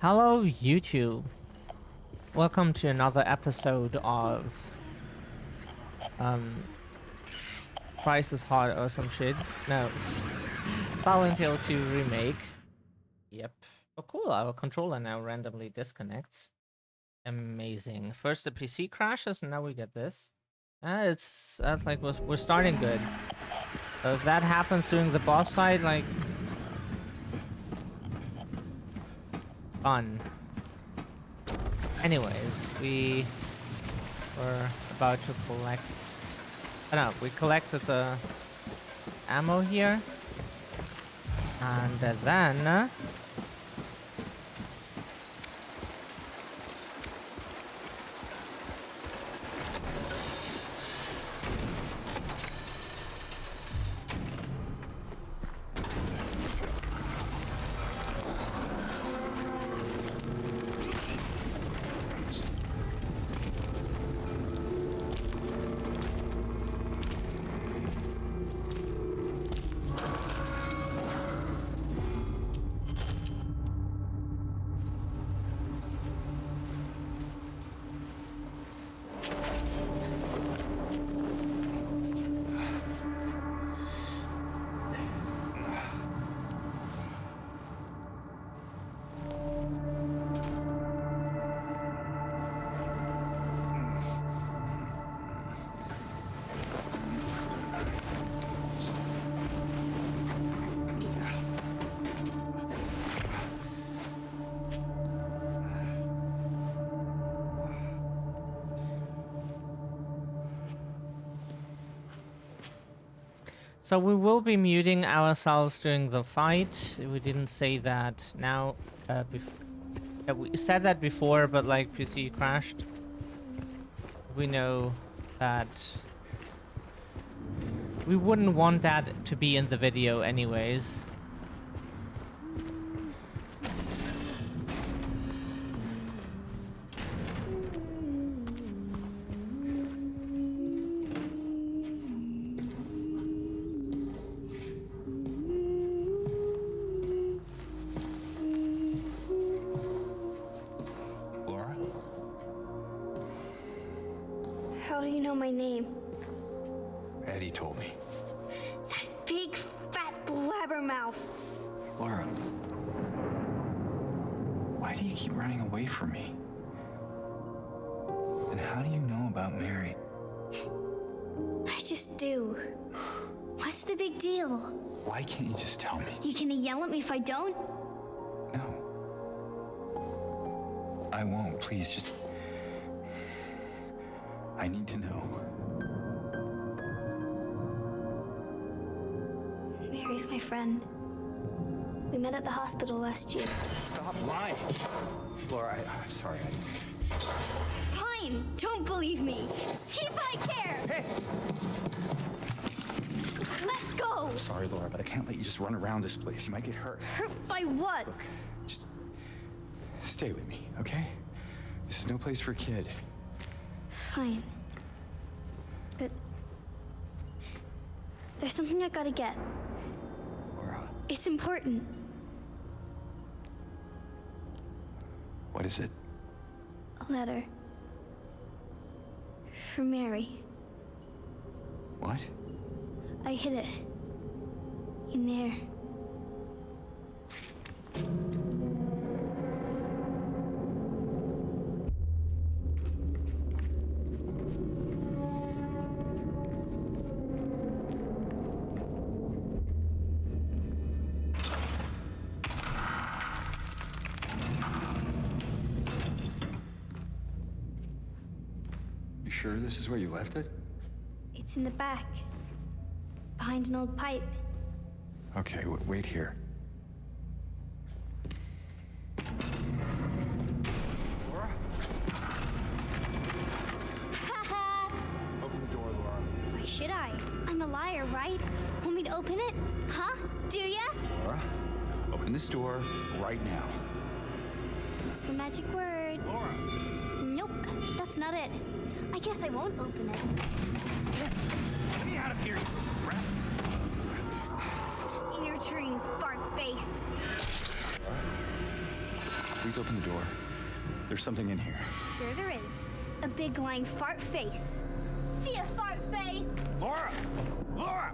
Hello, YouTube. Welcome to another episode of um Price is Hot or some shit. No, Silent Hill 2 Remake. Yep. Oh, cool. Our controller now randomly disconnects. Amazing. First the PC crashes, and now we get this. It's like we're starting good. So if that happens during the boss fight, like fun. Anyways, we were about to collect. Oh no, we collected the ammo here, and then so we will be muting ourselves during the fight. We didn't say that now. We said that before, but like PC crashed. We know that we wouldn't want that to be in the video anyways. Laura? How do you know my name? Eddie told me. That big, fat blabbermouth. Laura, why do you keep running away from me? And how do you know about Mary? I just do. What's the big deal? Why can't you just tell me? You gonna yell at me if I don't? No. I won't. Please, just... I need to know. Mary's my friend. We met at the hospital last year. Stop lying. Laura, I'm sorry. Fine, don't believe me. See if I care. Hey! Let go. I'm sorry, Laura, but I can't let you just run around this place. You might get hurt. Hurt by what? Look, just stay with me, okay? This is no place for a kid. Fine. But there's something I gotta get. Laura, It's important. what is it? A letter. For Mary. What? I hid it. In there. You sure this is where you left it? It's in the back. Behind an old pipe. Okay, wait here. Laura? Haha! Open the door, Laura. Why should I? I'm a liar, right? Want me to open it? Huh? Do ya? Laura, open this door right now. It's the magic word. Laura! Nope, that's not it. I guess I won't open it. Get me out of here, you rat! In your dreams, fart face. Please open the door. There's something in here. Sure there is. A big lying fart face. See a fart face? Laura! Laura!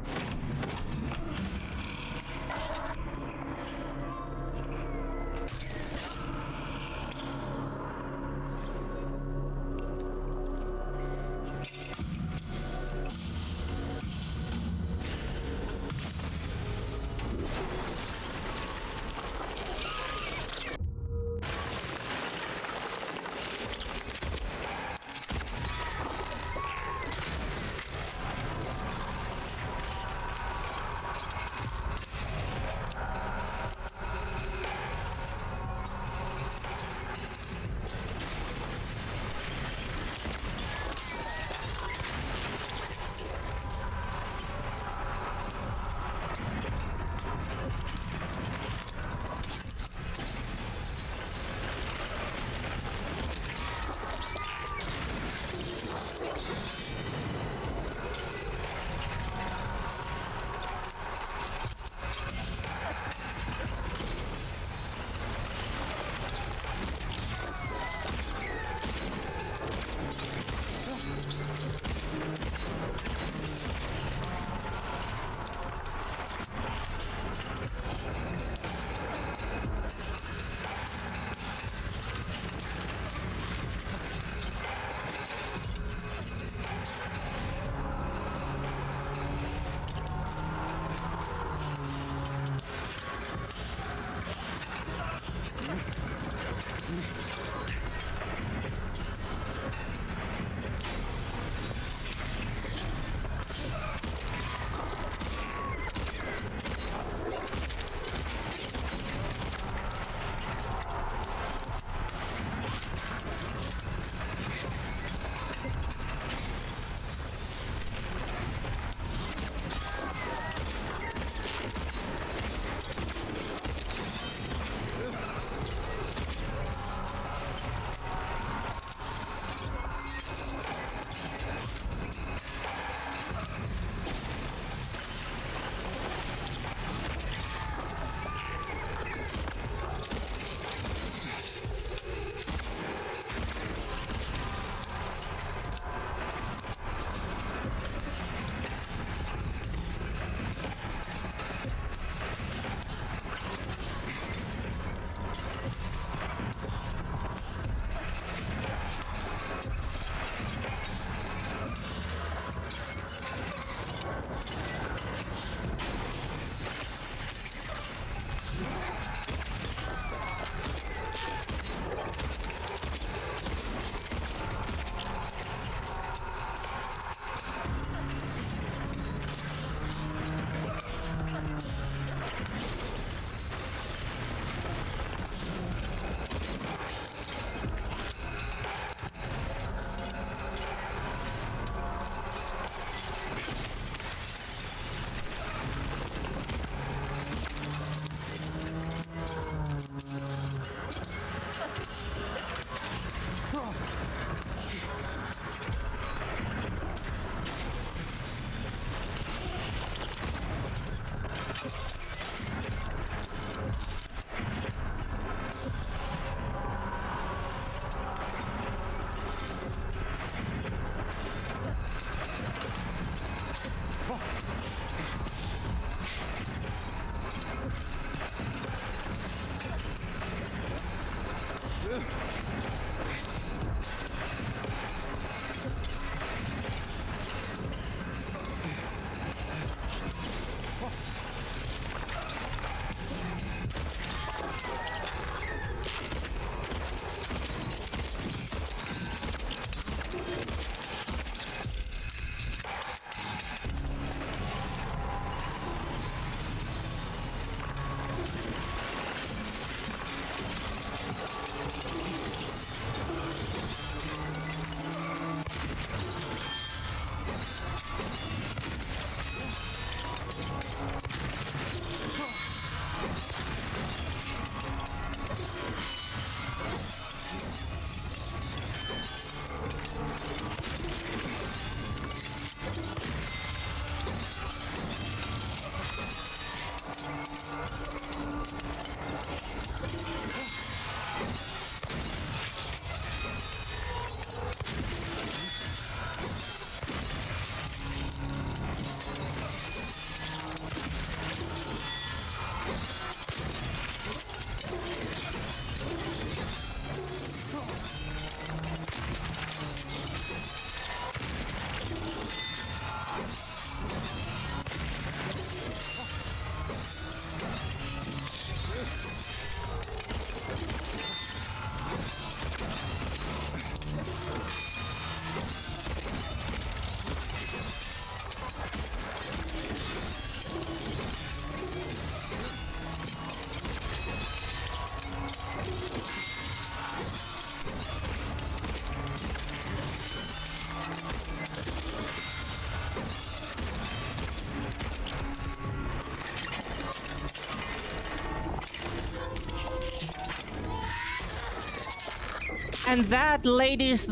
And that, ladies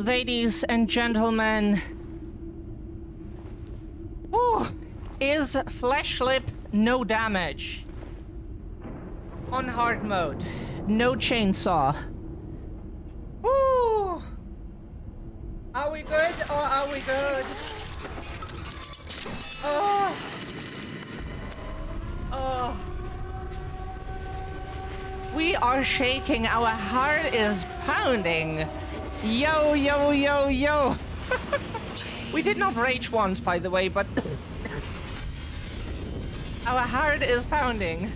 and gentlemen, ooh, is Fleshlip no damage. On hard mode. No chainsaw. Woo! Are we good or are we good? Oh! Oh! We are shaking. Our heart is pounding. Yo, yo, yo, yo. We did not rage once, by the way, but our heart is pounding.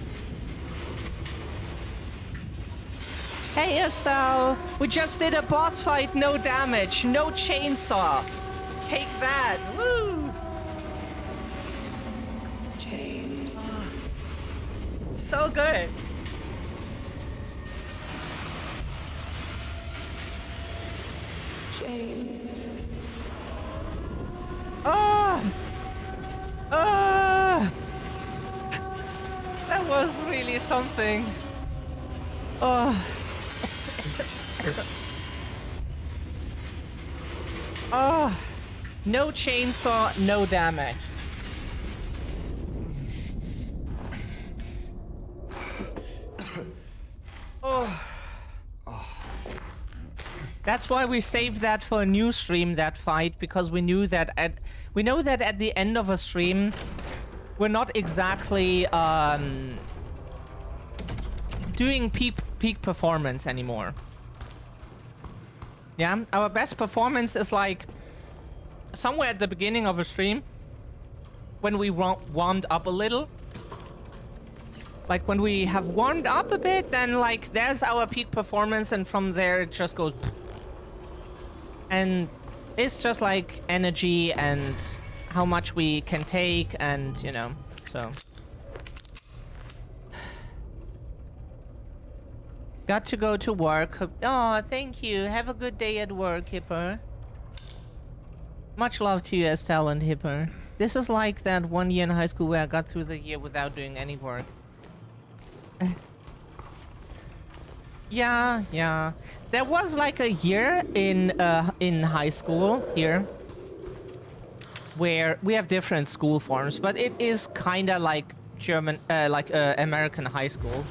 Hey, Estelle. We just did a boss fight, no damage, no chainsaw. Take that. Woo. James. So good. James. Oh! Oh! That was really something. Oh. Oh. No chainsaw, no damage. Oh. That's why we saved that for a new stream, that fight, because we knew that we know that at the end of a stream, we're not exactly doing peak performance anymore. Yeah, our best performance is like somewhere at the beginning of a stream when we warmed up a little. Like when we have warmed up a bit, then like there's our peak performance, and from there it just goes. And it's just like energy and how much we can take, and you know, so. Got to go to work. Oh, thank you. Have a good day at work, Hipper. Much love to you, Estelle and Hipper. This is like that 1 year in high school where I got through the year without doing any work. Yeah. There was like a year in high school here where we have different school forms, but it is kind of like German, American high school.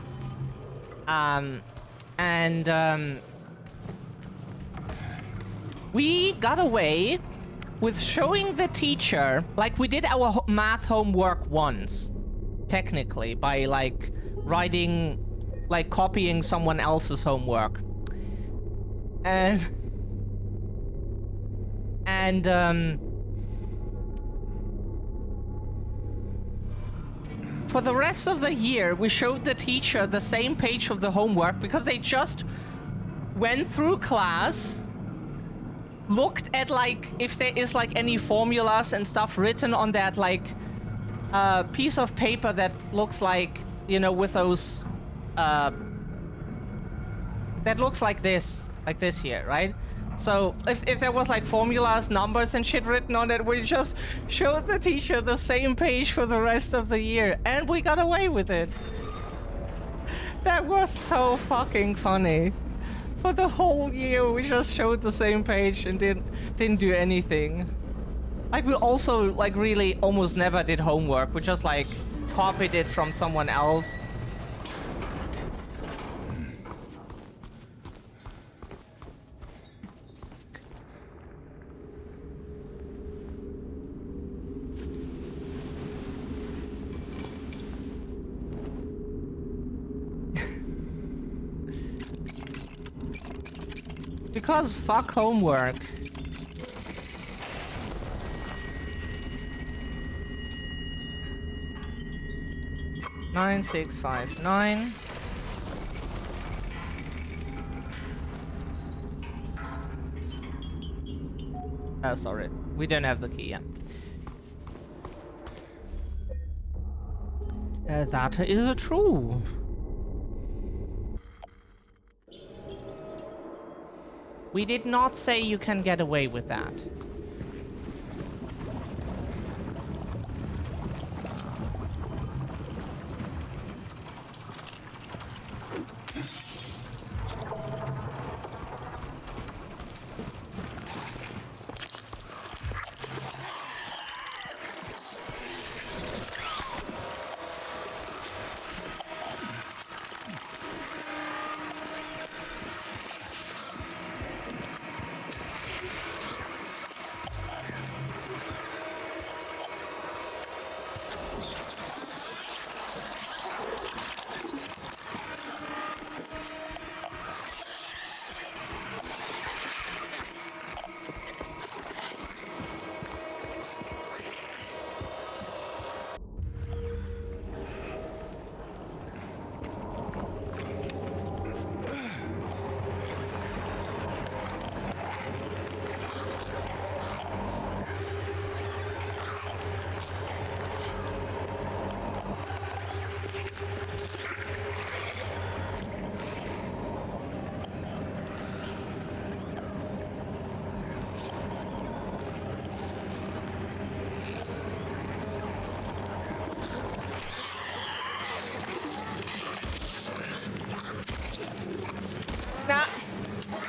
We got away with showing the teacher, like we did our math homework once, technically, by like writing, like copying someone else's homework. And for the rest of the year, we showed the teacher the same page of the homework because they just went through class, looked at like if there is like any formulas and stuff written on that like piece of paper that looks like, you know, with those that looks like this here, right? So if there was like formulas, numbers and shit written on it, we just showed the teacher the same page for the rest of the year, and we got away with it. That was so fucking funny. For the whole year, we just showed the same page and didn't do anything. Like we also like really almost never did homework. We just like copied it from someone else. Because fuck homework. Nine, 6, 5, 9. Oh, sorry. We don't have the key yet. That is true. We did not say you can get away with that.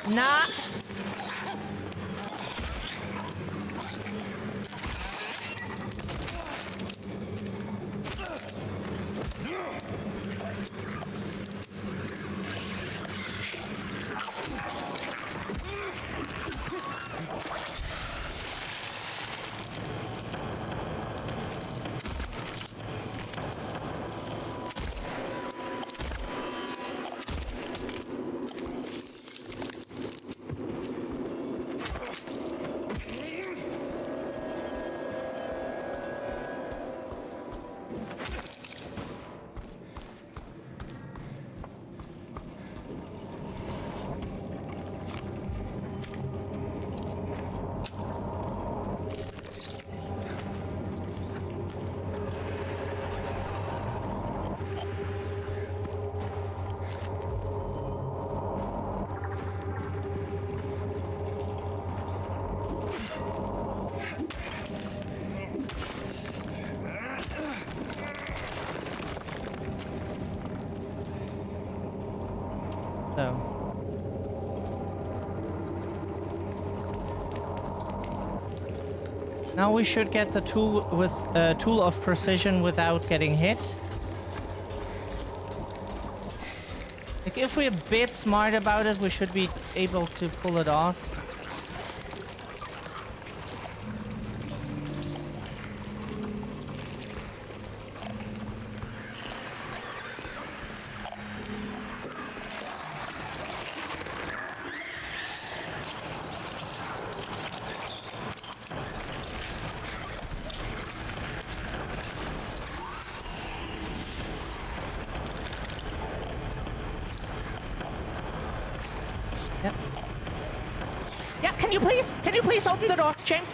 Nah. So. Now we should get the tool with tool of precision without getting hit. Like if we're a bit smart about it, we should be able to pull it off. Yep. Yeah, can you please open the door? James.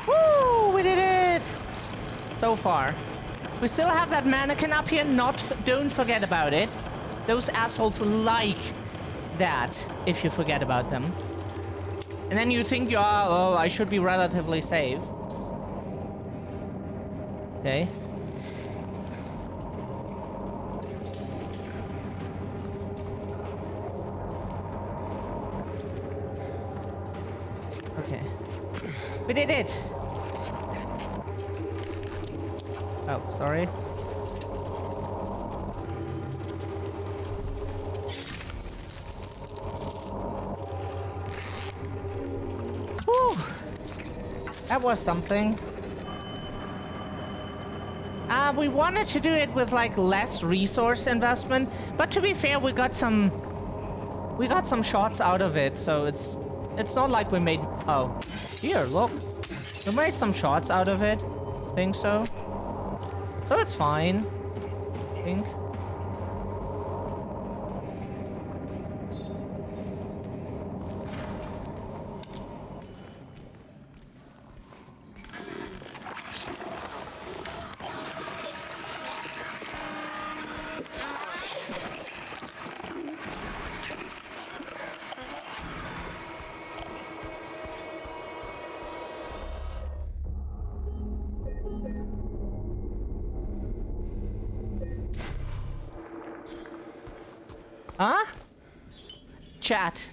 Woo, we did it! So far. We still have that mannequin up here, don't forget about it. Those assholes like that, if you forget about them. And then you think you are, oh, I should be relatively safe. Okay. Okay. We did it! Oh, sorry. Whew. That was something. We wanted to do it with like less resource investment, but to be fair, we got some shots out of it, so it's not like we made, oh, here, look. We made some shots out of it. Think so. So it's fine. I think. Huh? Chat.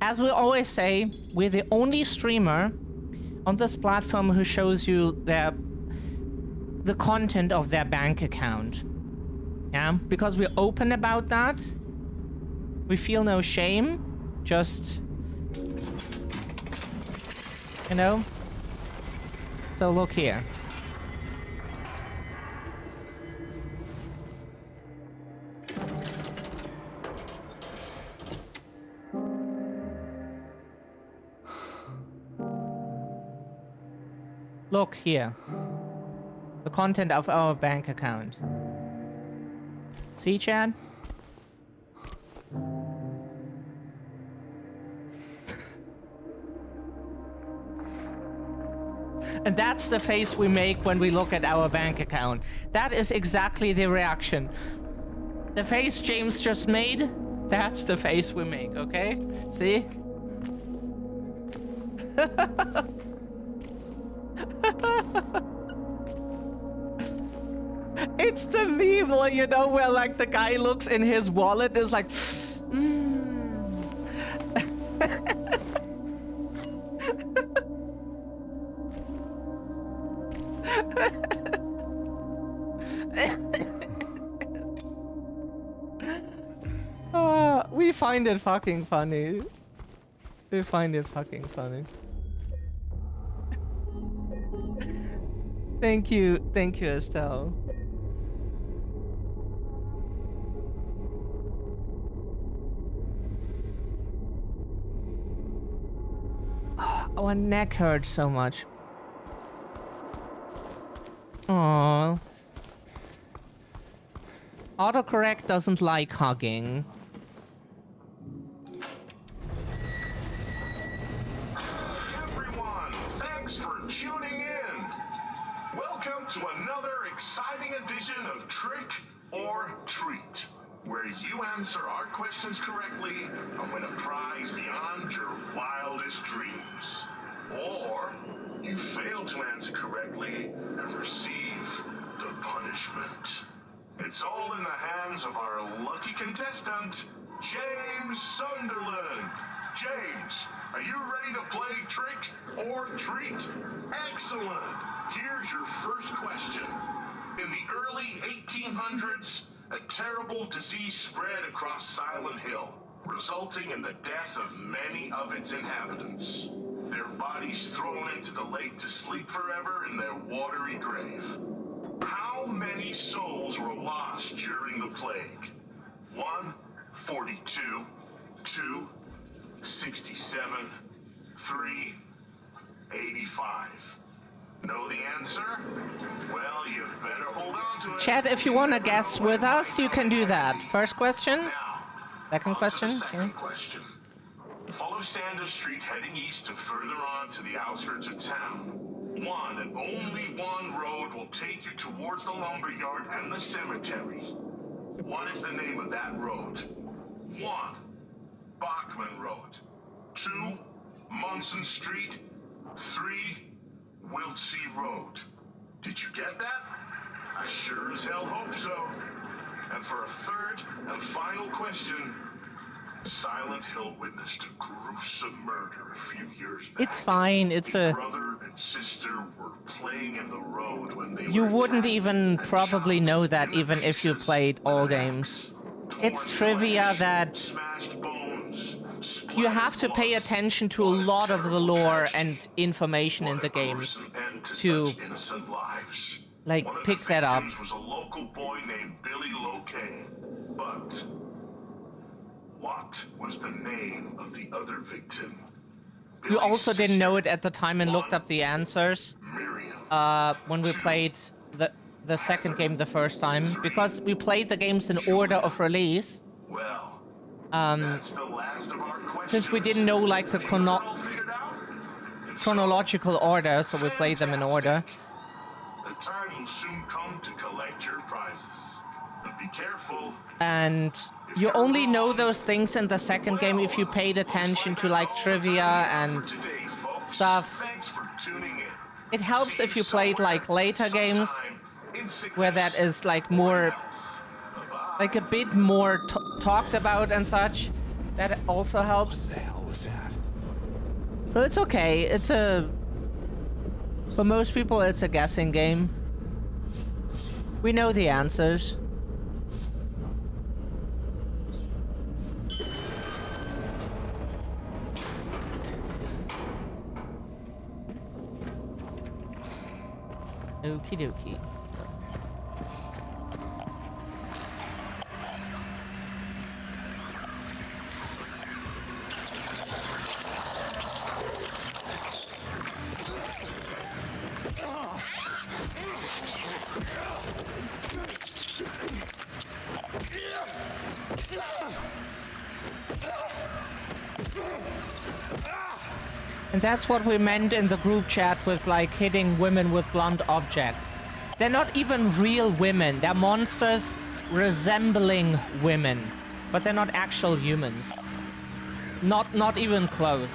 As we always say, we're the only streamer on this platform who shows you the content of their bank account. Yeah? Because we're open about that. We feel no shame. Just... you know? So look here. Look here. The content of our bank account. See, Chad? And that's the face we make when we look at our bank account. That is exactly the reaction. The face James just made, that's the face we make, okay? See? It's the meme, like, you know, where like the guy looks in his wallet is like, we find it fucking funny. We find it fucking funny. Thank you, Estelle. Our neck hurts so much. Aww. Autocorrect doesn't like hugging. Everyone, thanks for tuning in. Welcome to another exciting edition of Trick or Treat, where you answer our questions correctly and win a prize beyond your wildest dreams. Or you fail to answer correctly and receive the punishment. It's all in the hands of our lucky contestant, James Sunderland. James, are you ready to play Trick or Treat? Excellent. Here's your first question. In the early 1800s, a terrible disease spread across Silent Hill, resulting in the death of many of its inhabitants. Their bodies thrown into the lake to sleep forever in their watery grave. How many souls were lost during the plague? 1, 42, 2, 67, 3, 85. Know the answer? Well, you better hold on to it. Chat, if you want to guess with us, you can do that. First question? Now, Second question? Second question. Follow Sanders Street heading east and further on to the outskirts of town. One and only one road will take you towards the lumberyard and the cemetery. What is the name of that road? 1, Bachman Road. 2, Munson Street. 3, Wiltsey Road. Did you get that? I sure as hell hope so. And for a third and final question, Silent Hill witnessed a gruesome murder a few years back. It's fine, it's a... Brother and sister were playing in the road when they You were wouldn't attacked even and probably chopped know that into even if you pieces played with all an games. axe. It's Torn trivia flesh, that smashed bones, you have to splattered pay blood. attention to a What lot of the terrible lore tragedy. and information in What the a games gruesome end to to, such innocent lives. like, One of pick the that up. victims was a local boy named Billy Locay. But what was the name of the other victim? You Billy's also didn't know it sister. at the time and looked up the answers Miriam. when we 2, played the second game the first time, because we played the games in order of release. Well, Um, that's the last of our questions. since we didn't know like the Have you got it all figured out? If so, chronological order, so we played them in order. fantastic. The time will soon come to collect your prizes. But be careful. And you only know those things in the second game if you paid attention to like trivia and stuff. Thanks for tuning in. It helps See if you played somewhere, like later games sometime, in sickness where that is like or more, health. Bye-bye. like a bit more talked about and such. That also helps. What the hell was that? So it's okay. It's a... For most people, it's a guessing game. We know the answers. Okie dokie. And that's what we meant in the group chat with like hitting women with blunt objects. They're not even real women. They're monsters resembling women, but they're not actual humans. Not even close.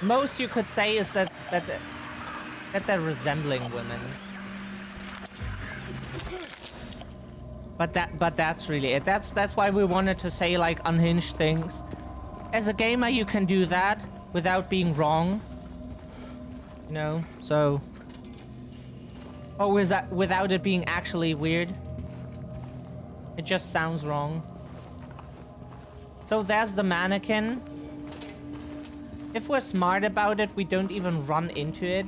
most you could say is that they're resembling women. But that's really it. That's why we wanted to say like unhinged things. As a gamer, you can do that without being wrong. You know, so. Or is that without it being actually weird? It just sounds wrong. So there's the mannequin. If we're smart about it, we don't even run into it.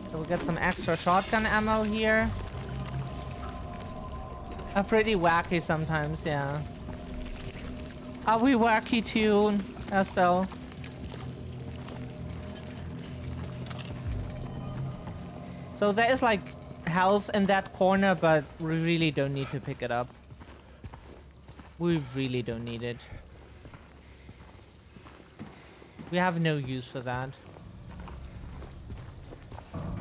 So we'll get some extra shotgun ammo here. Pretty wacky sometimes, yeah. Are we wacky too, Estelle? So there is like health in that corner, but we really don't need to pick it up. We really don't need it. We have no use for that.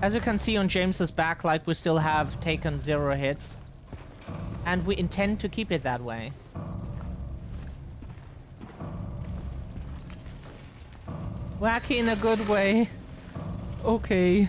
As you can see on James's back, like we still have taken 0 hits. And we intend to keep it that way. Wacky in a good way. Okay.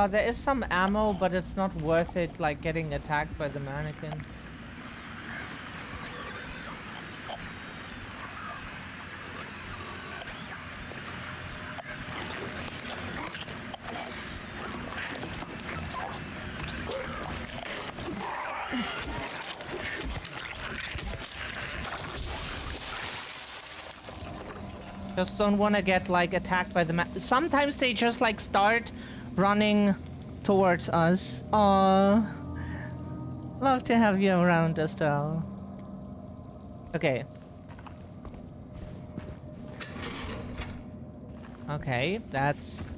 There is some ammo, but it's not worth it, like, getting attacked by the mannequin. Just don't want to get, like, attacked by the sometimes they just, like, start running towards us. Aww. Love to have you around, Estelle. Okay. Okay, that's...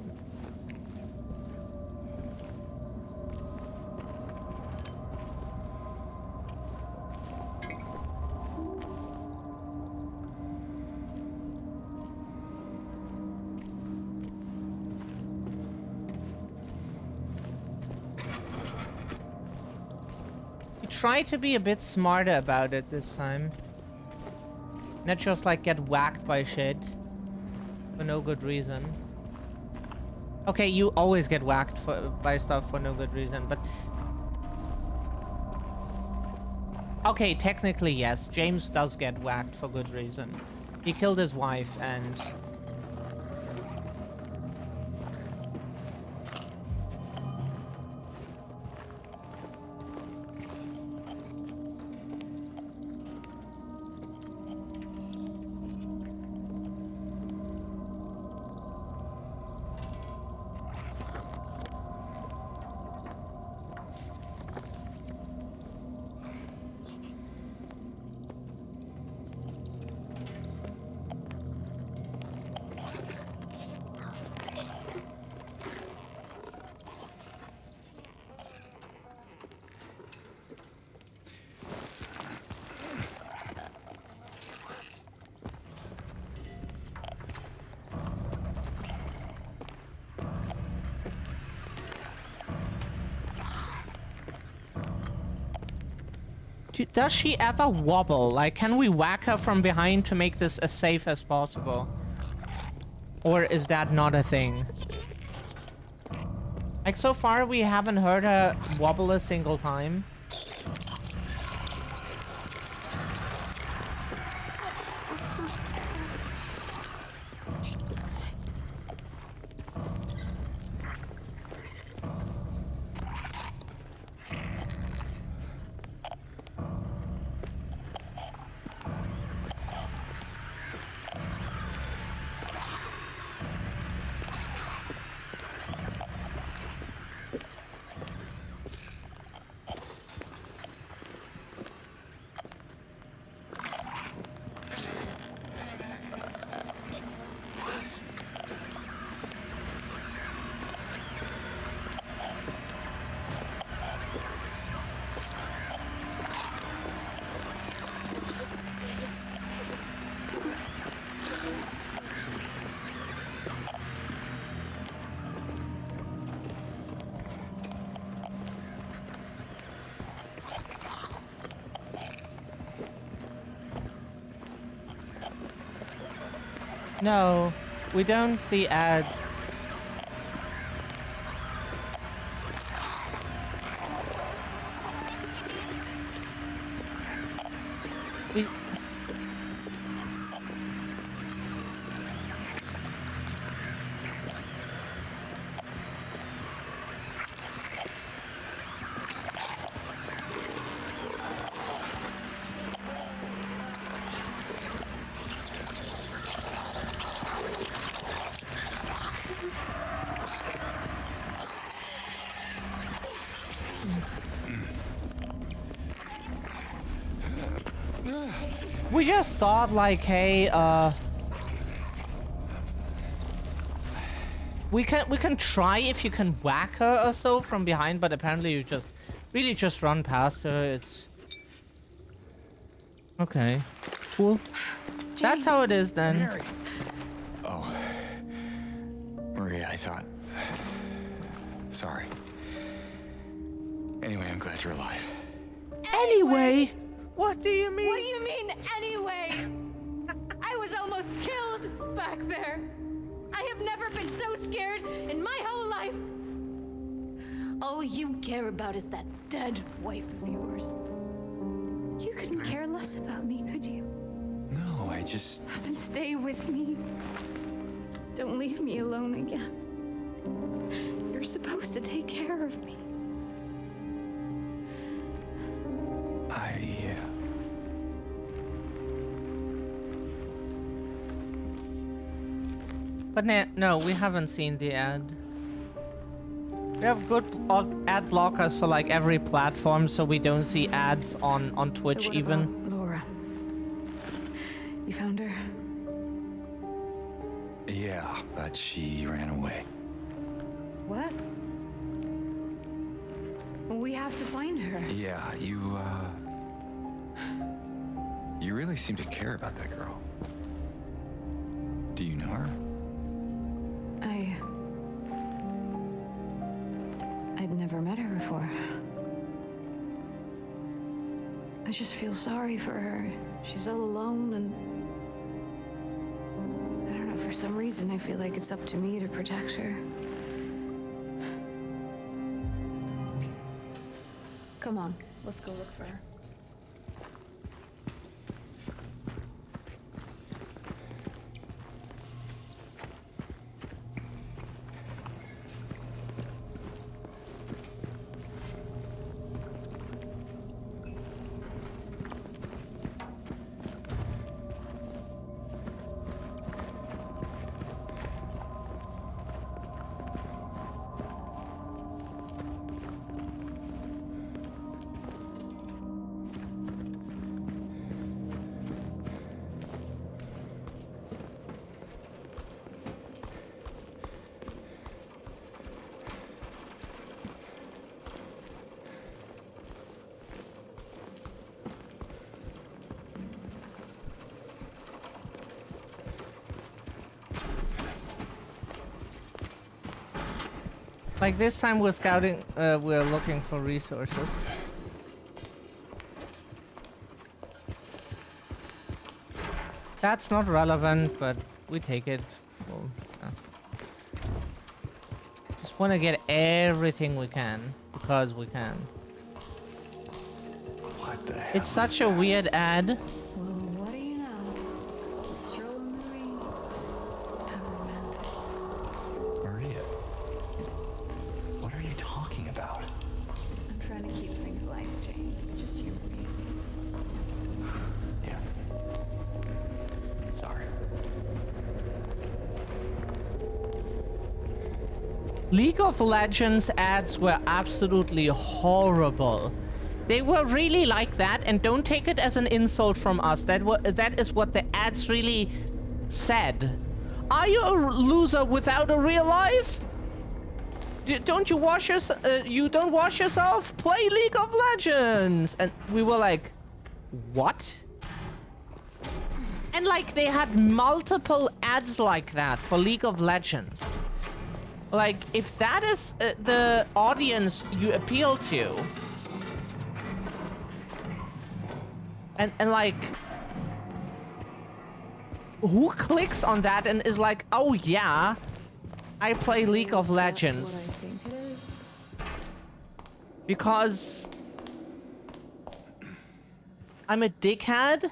Try to be a bit smarter about it this time. Not just like get whacked by shit for no good reason. Okay, you always get whacked by stuff for no good reason, but... Okay, technically yes, James does get whacked for good reason. He killed his wife and... Does she ever wobble? Like, can we whack her from behind to make this as safe as possible? Or is that not a thing? Like, so far we haven't heard her wobble a single time. No, we don't see ads. We... We just thought like, hey, we can try if you can whack her or so from behind, but apparently you just really just run past her. It's okay, cool. James. That's how it is then. Mary. Oh, Maria, I thought. Sorry. Anyway, I'm glad you're alive. Anyway, what do you mean? What do you mean, anyway? I was almost killed back there. I have never been so scared in my whole life. All you care about is that dead wife of yours. You couldn't care less about me, could you? No, I just... Then stay with me. Don't leave me alone again. You're supposed to take care of me. But no, we haven't seen the ad. We have good ad blockers for like every platform, so we don't see ads on Twitch So what even. about Laura? You found her? Yeah, but she ran away. What? Well, we have to find her. Yeah, you really seem to care about that girl. Do you know her? I'd never met her before. I just feel sorry for her. She's all alone and... I don't know, for some reason I feel like it's up to me to protect her. Come on, let's go look for her. Like this time we're scouting, we're looking for resources. That's not relevant, but we take it. Well, just want to get everything we can, because we can. What the hell? It's such a weird ad. Well, what do you know? A stroll in the rain. How romantic. Maria, what are you talking about? I'm trying to keep things light, James. Just you and me. Yeah. Sorry. League of Legends ads were absolutely horrible. They were really like that, and don't take it as an insult from us. That is what the ads really said. Are you a loser without a real life? Don't you wash you don't wash yourself? Play League of Legends. And we were like, what? And like they had multiple ads like that for League of Legends. Like if that is the audience you appeal to, and like who clicks on that and is like, oh yeah, I play League of Legends? What I think it is. Because I'm a dickhead.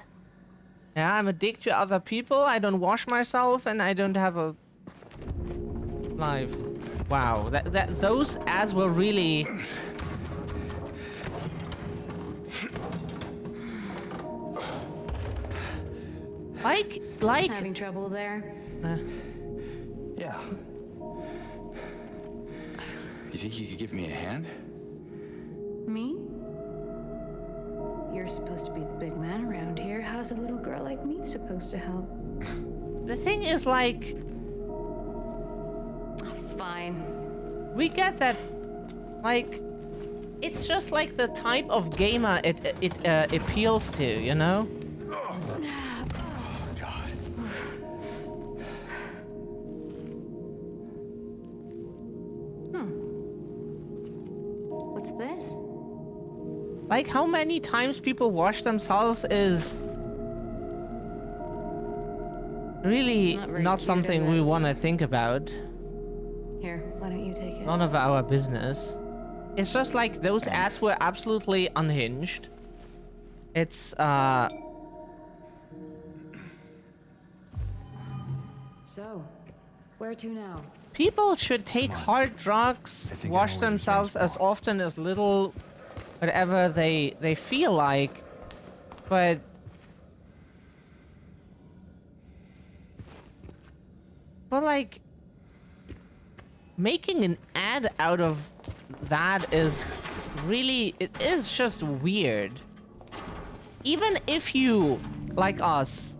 Yeah, I'm a dick to other people. I don't wash myself and I don't have a life. Wow, those ads were really... Like... Having trouble there? Yeah. You think you could give me a hand? Me? You're supposed to be the big man around here. How's a little girl like me supposed to help? The thing is, like... Fine. We get that, like... It's just like the type of gamer it appeals to, you know? God. What's this? Like, how many times people wash themselves is really Not very not cute, something is we it? want to think about. Here, why don't you take it? None of our business. It's just like those Thanks. ads were absolutely unhinged. It's, So, where to now? people should take Come on. hard drugs, I think I wash know where the themselves drinks as belong. often as little, whatever they feel like, but like making an ad out of that is really, it is just weird. Even if you, like us,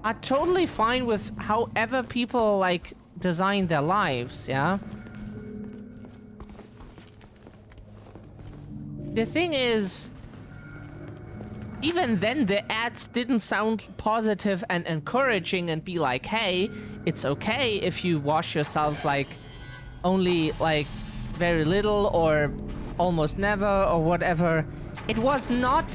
are totally fine with however people like design their lives, yeah? The thing is, even then the ads didn't sound positive and encouraging and be like, hey, it's okay if you wash yourselves like only like very little or almost never or whatever. It was not...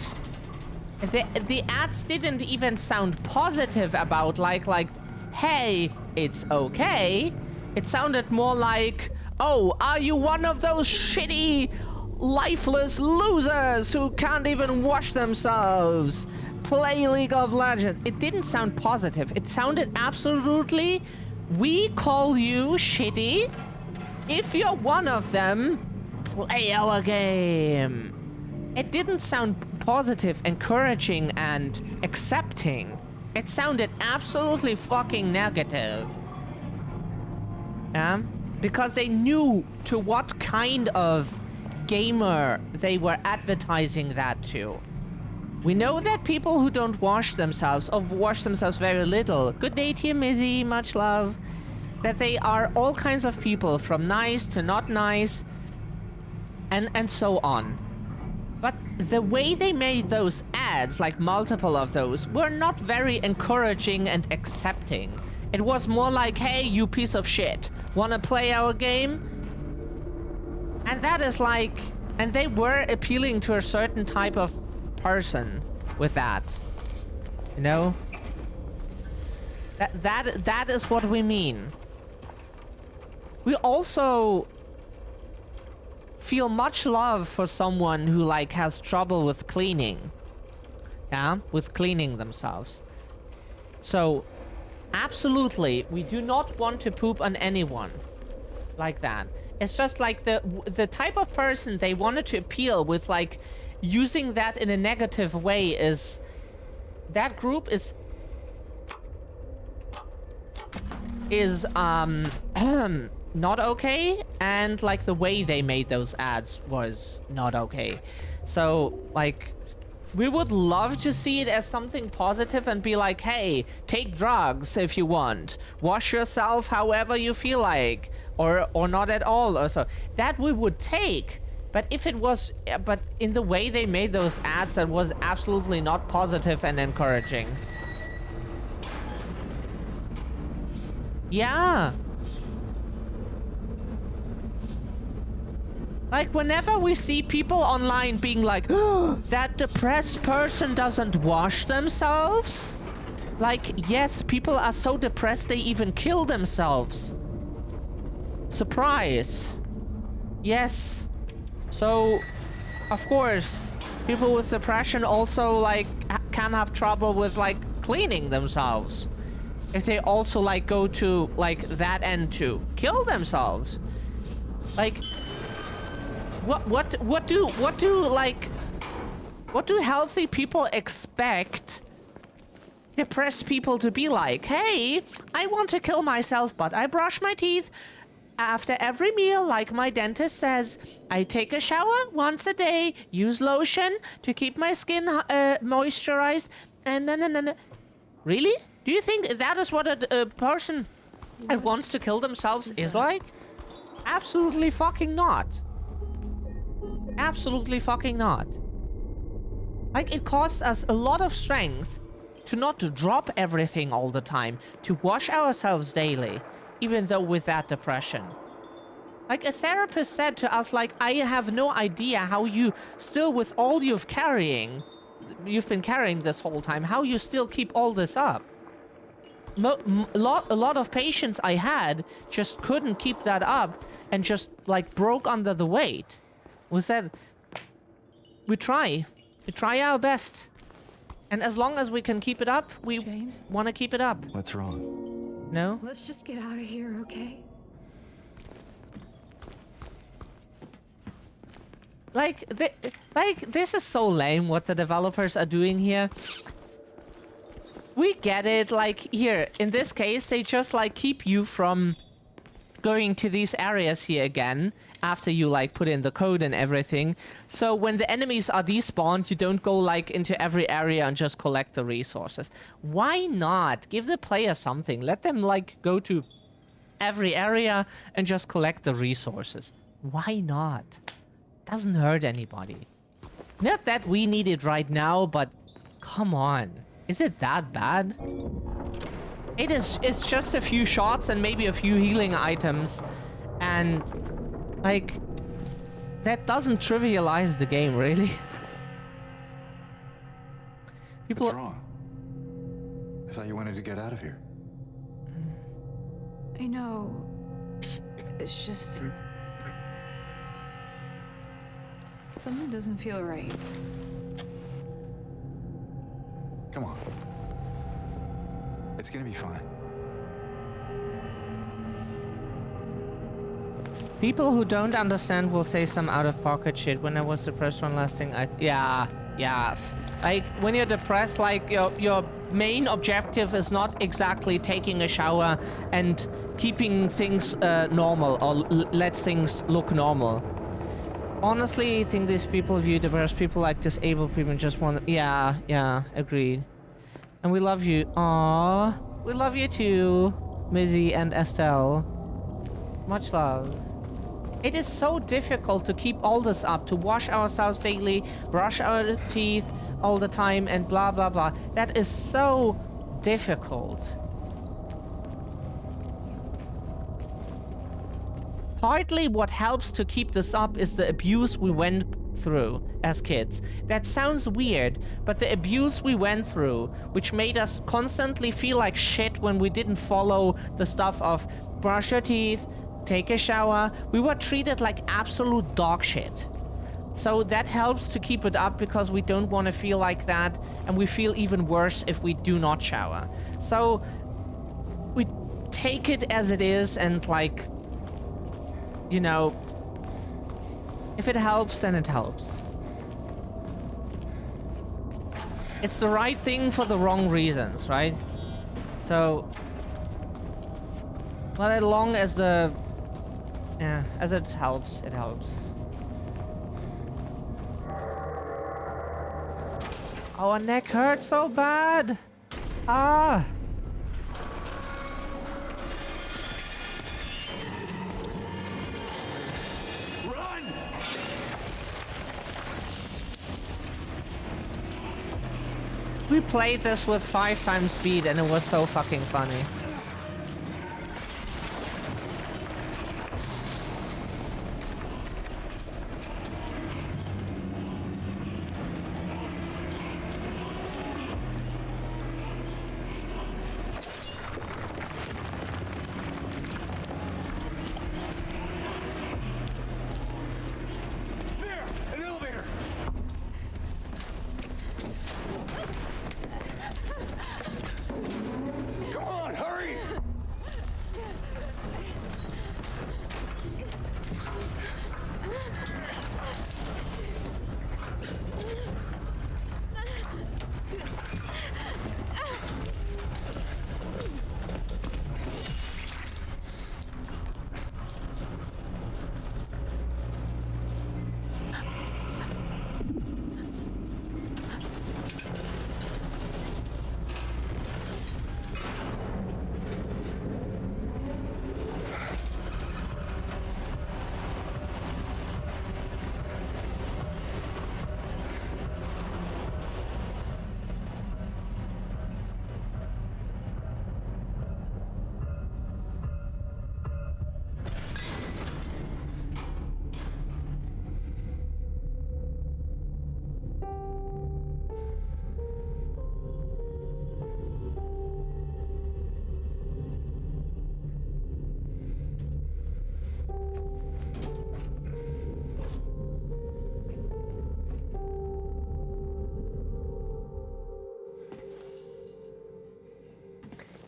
The ads didn't even sound positive about like, hey, it's okay. It sounded more like, oh, are you one of those shitty, lifeless losers who can't even wash themselves? Play League of Legends. It didn't sound positive. It sounded absolutely, we call you shitty. If you're one of them, play our game. It didn't sound positive, encouraging, and accepting. It sounded absolutely fucking negative. Yeah? Because they knew to what kind of gamer they were advertising that to. We know that people who don't wash themselves, or wash themselves very little, good day to you, Mizzy, much love, that they are all kinds of people, from nice to not nice, and so on. But the way they made those ads, like multiple of those, were not very encouraging and accepting. It was more like, hey, you piece of shit, wanna play our game? And that is like, and they were appealing to a certain type of person with that. You know? That is what we mean. We also feel much love for someone who like has trouble with cleaning. Yeah, with cleaning themselves. So absolutely, we do not want to poop on anyone like that. It's just like the type of person they wanted to appeal with, like using that in a negative way, is that group is not okay, and like the way they made those ads was not okay. So like we would love to see it as something positive and be like, hey, take drugs if you want, wash yourself however you feel like, or not at all, or so. That we would take. But if it was, but in the way they made those ads, that was absolutely not positive and encouraging. Yeah. Like, whenever we see people online being like, oh, that depressed person doesn't wash themselves, Like, yes, people are so depressed they even kill themselves. Surprise. Yes. So, of course, people with depression also, like, can have trouble with, like, cleaning themselves. If they also, like, go to, like, that end to kill themselves. Like, what do healthy people expect depressed people to be like? Hey, I want to kill myself, but I brush my teeth after every meal, like my dentist says. I take a shower once a day, use lotion to keep my skin moisturized, and then. Really? Do you think that is what a person that wants to kill themselves is like? Absolutely fucking not. Absolutely fucking not. Like, it costs us a lot of strength to not to drop everything all the time, to wash ourselves daily, even though with that depression. Like, a therapist said to us, like, I have no idea how you still, with all you've been carrying this whole time, how you still keep all this up. A lot of patients I had just couldn't keep that up and just, like, broke under the weight. We said, we try our best. And as long as we can keep it up, we James? want to keep it up. What's wrong? No? Let's just get out of here, okay? Like, this is so lame what the developers are doing here. We get it, like, here, in this case, they just, like, keep you from going to these areas here again after you, like, put in the code and everything. So when the enemies are despawned, you don't go, like, into every area and just collect the resources. Why not? Give the player something. Let them, like, go to every area and just collect the resources. Why not? Doesn't hurt anybody. Not that we need it right now, but come on. Is it that bad? It's just a few shots and maybe a few healing items. And, like, that doesn't trivialize the game, really. People... What's wrong? I thought you wanted to get out of here. I know. It's just... something doesn't feel right. Come on. It's gonna be fine. People who don't understand will say some out-of-pocket shit. When I was depressed one last thing, yeah. Like, when you're depressed, like, your main objective is not exactly taking a shower and keeping things normal, or let things look normal. Honestly, I think these people view depressed people like disabled people and just want... Yeah, agreed. And we love you. Aww. We love you too, Mizzy and Estelle. Much love. It is so difficult to keep all this up, to wash ourselves daily, brush our teeth all the time, and blah, blah, blah. That is so difficult. Partly what helps to keep this up is the abuse we went through as kids. That sounds weird, but the abuse we went through, which made us constantly feel like shit when we didn't follow the stuff of brush your teeth, take a shower. We were treated like absolute dog shit. So that helps to keep it up because we don't want to feel like that, and we feel even worse if we do not shower. So we take it as it is, and, like, you know, if it helps, then it helps. It's the right thing for the wrong reasons, right? So, well, as long as as it helps, it helps. Our neck hurts so bad. Ah. We played this with 5 times speed and it was so fucking funny.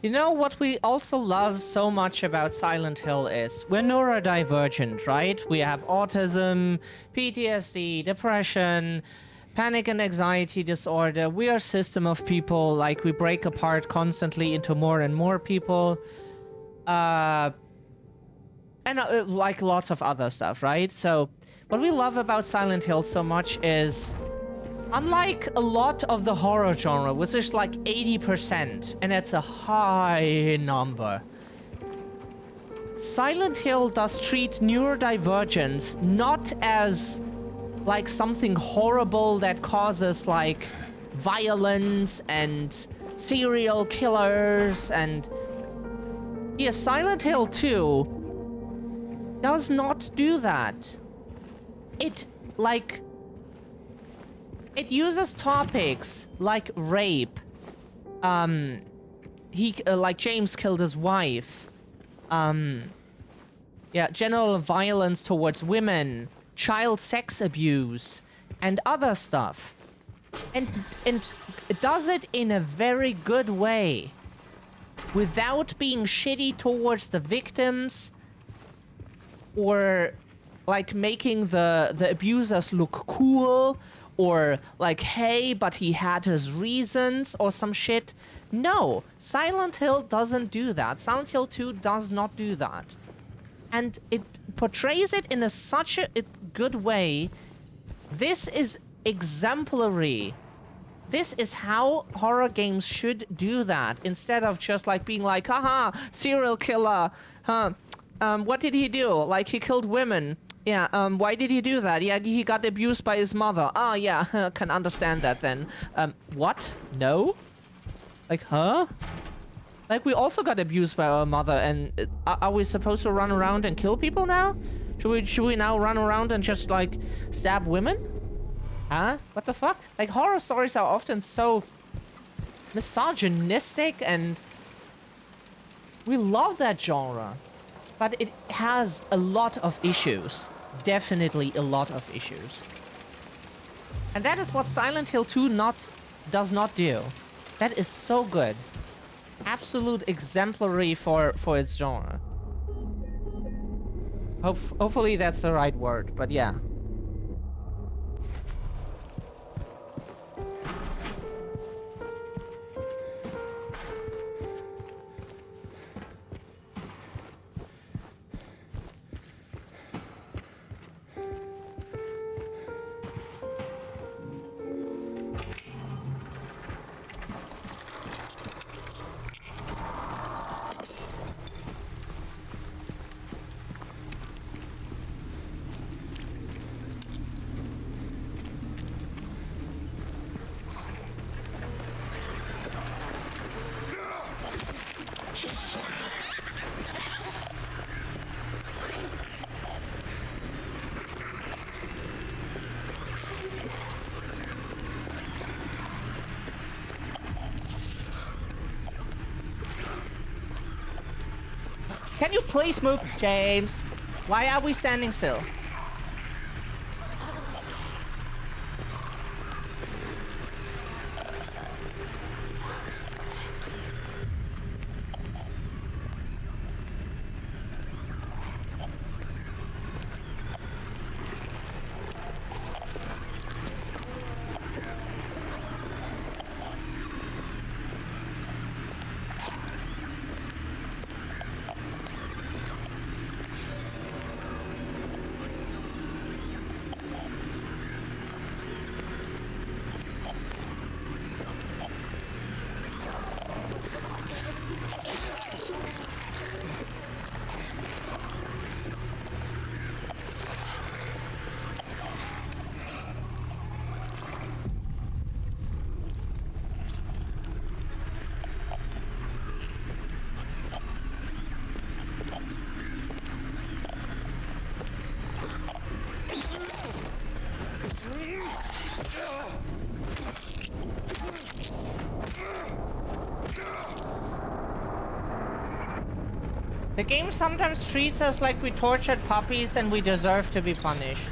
You know what we also love so much about Silent Hill is we're neurodivergent, right? We have autism, PTSD, depression, panic and anxiety disorder. We are a system of people, like we break apart constantly into more and more people. And like lots of other stuff, right? So what we love about Silent Hill so much is unlike a lot of the horror genre, which is like 80%, and it's a high number, Silent Hill does treat neurodivergence not as like something horrible that causes like violence and serial killers and... Yeah, Silent Hill 2 does not do that. It, like... It uses topics like rape. Like James killed his wife. Yeah, general violence towards women, child sex abuse, and other stuff. And it does it in a very good way. Without being shitty towards the victims. Or, like, making the abusers look cool. Or like, hey, but he had his reasons or some shit. No, Silent Hill doesn't do that. Silent Hill 2 does not do that. And it portrays it in such a good way. This is exemplary. This is how horror games should do that. Instead of just like being like, haha, serial killer. What did he do? Like, he killed women. Yeah, why did he do that? Yeah, he got abused by his mother. Oh, yeah, can understand that then. What? No? Like, huh? Like, we also got abused by our mother, and are we supposed to run around and kill people now? Should we now run around and just, like, stab women? Huh? What the fuck? Like, horror stories are often so misogynistic, and we love that genre. But it has a lot of issues. Definitely a lot of issues. And that is what Silent Hill 2 does not do. That is so good. Absolute exemplary for its genre. Hopefully that's the right word, but yeah. Can you please move, James? Why are we standing still? The game sometimes treats us like we tortured puppies and we deserve to be punished.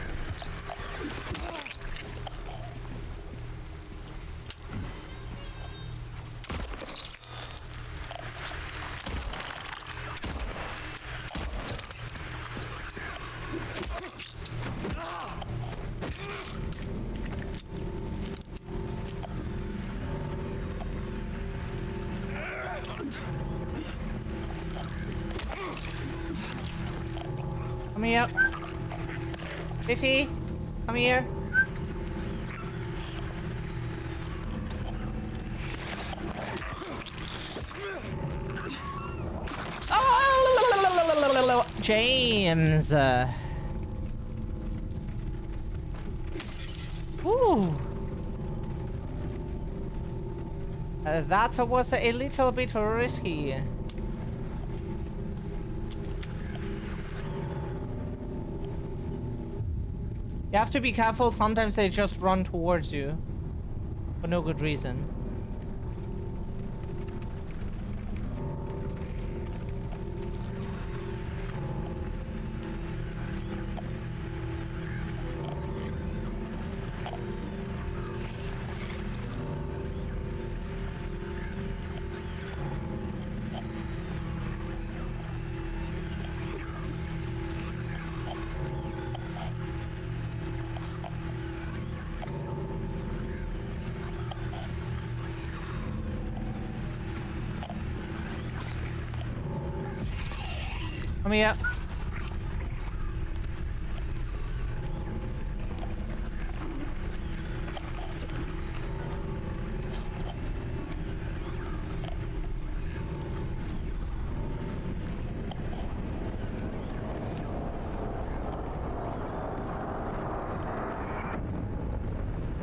Come here. Fifi, come here. Oh, James. Ooh. That was a little bit risky. You have to be careful, sometimes they just run towards you. For no good reason. Come here.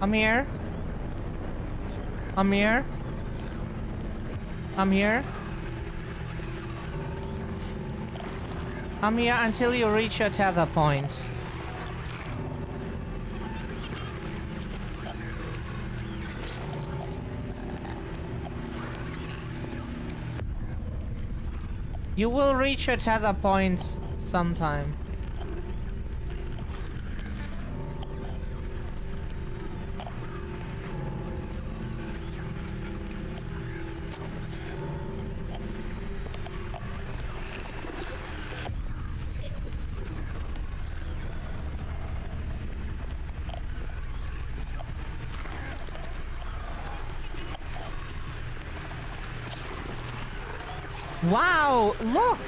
Come here. Come here. Come here. Come here until you reach your tether point. You will reach your tether points sometime. Wow, look!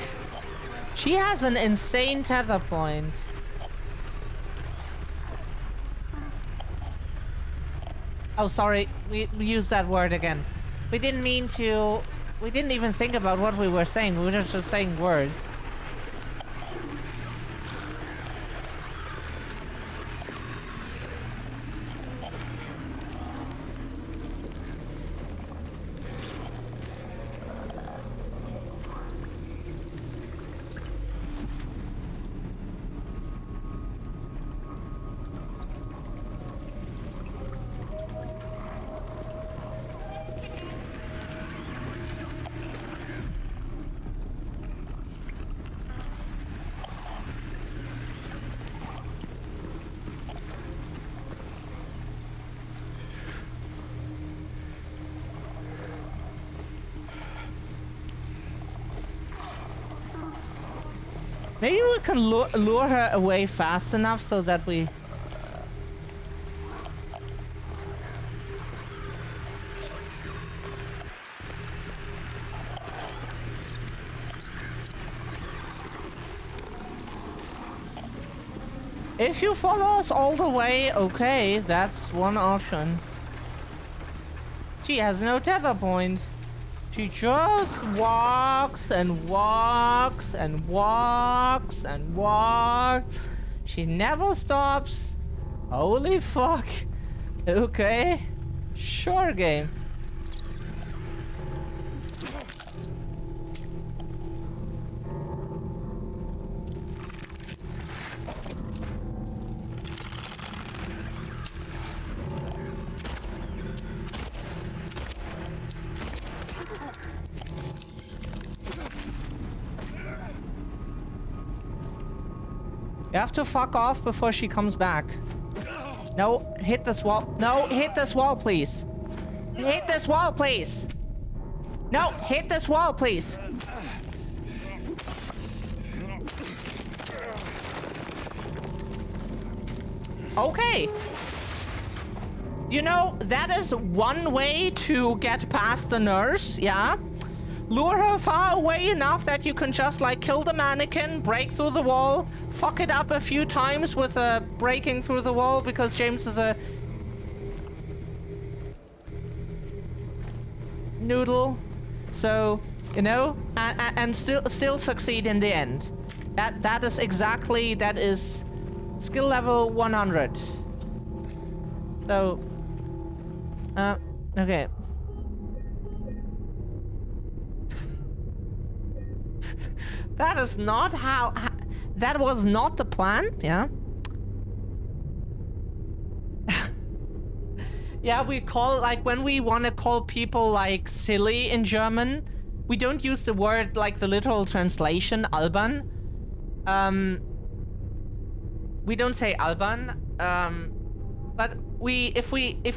She has an insane tether point. Oh, sorry, we used that word again. We didn't mean to... We didn't even think about what we were saying, we were just saying words. Maybe we can lure her away fast enough so that we... If you follow us all the way, okay, that's one option. She has no tether point. She just walks and walks and walks and walks. She never stops. Holy fuck. Okay. Sure game. You have to fuck off before she comes back. No, hit this wall. No, hit this wall, please. Hit this wall, please. No, hit this wall, please. Okay. You know, that is one way to get past the nurse, yeah? Lure her far away enough that you can just like kill the mannequin, break through the wall, fuck it up a few times with breaking through the wall because James is a noodle. So, you know, and still succeed in the end. That is skill level 100. So, okay. That is not how that was not the plan, yeah? Yeah, we call, like, when we want to call people, like, silly in German, we don't use the word, like, the literal translation, albern. We don't say albern, but if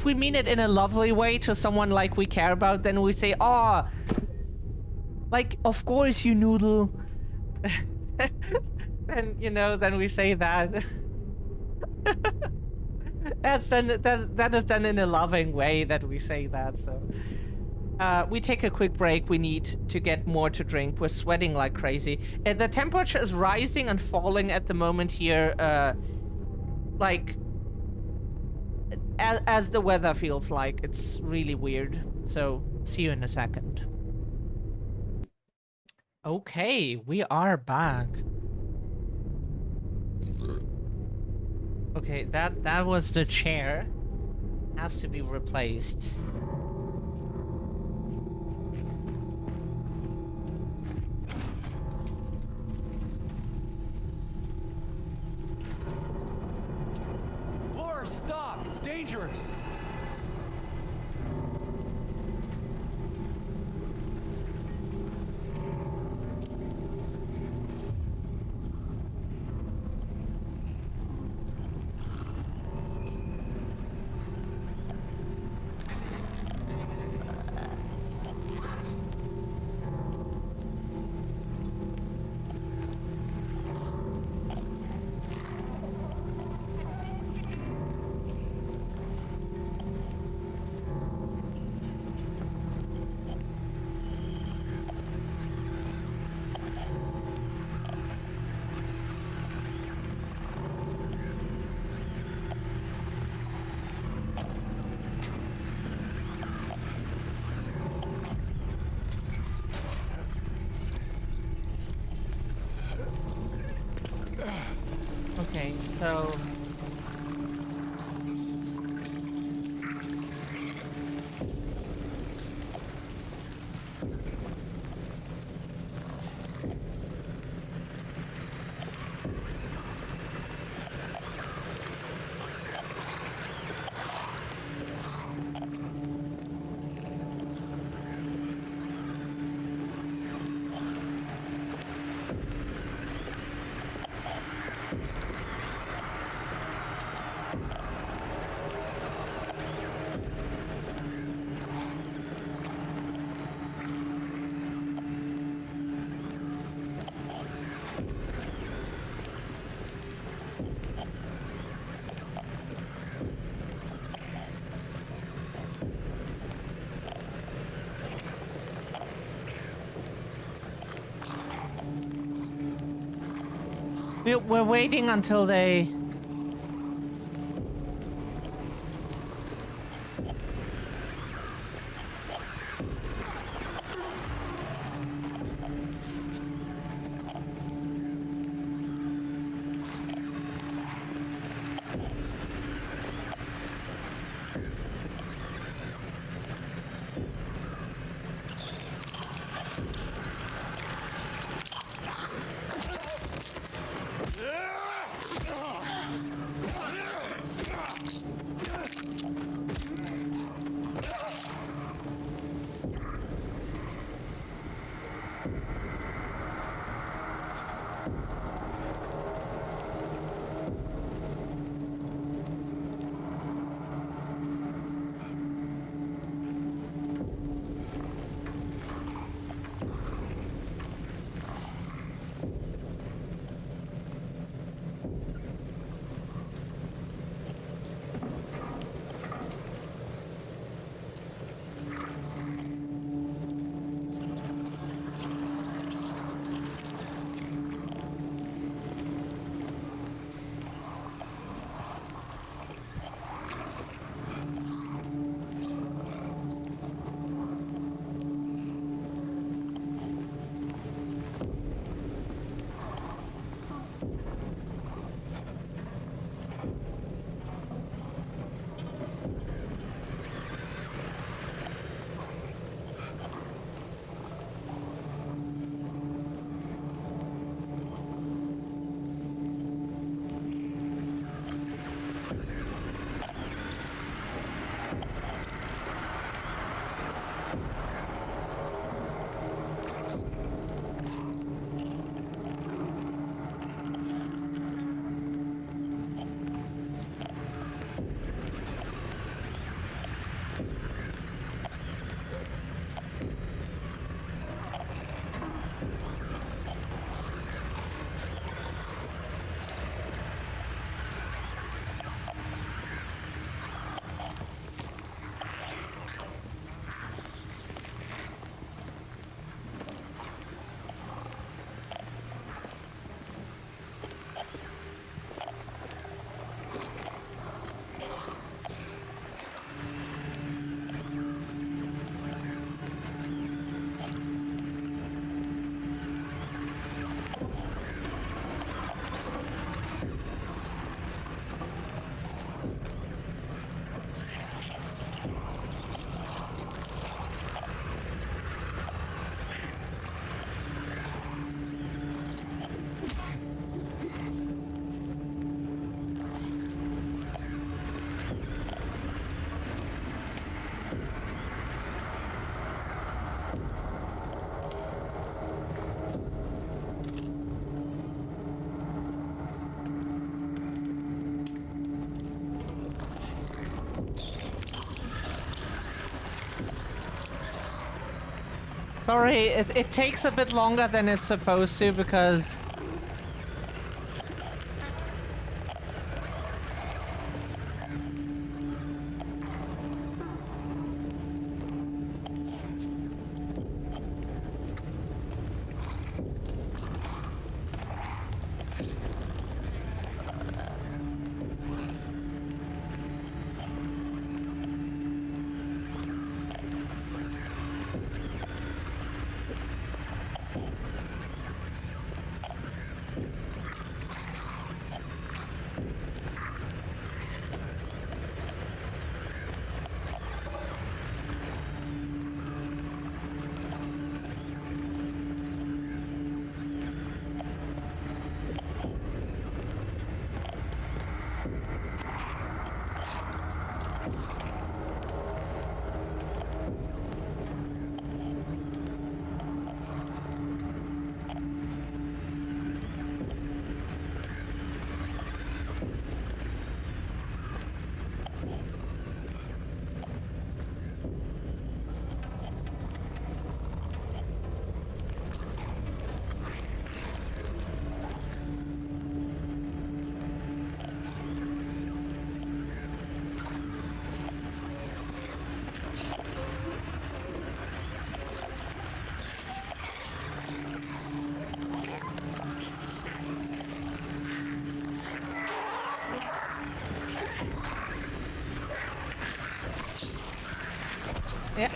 we mean it in a lovely way to someone, like, we care about, then we say, oh, like, of course, you noodle. Then, you know, then we say that. That is done in a loving way that we say that, so. We take a quick break. We need to get more to drink. We're sweating like crazy. The temperature is rising and falling at the moment here, like, as the weather feels like. It's really weird. So, see you in a second. Okay, we are back. Okay, that was the chair. Has to be replaced. Laura, stop! It's dangerous! Okay, so... We're waiting until they... Sorry, it takes a bit longer than it's supposed to because... Yeah.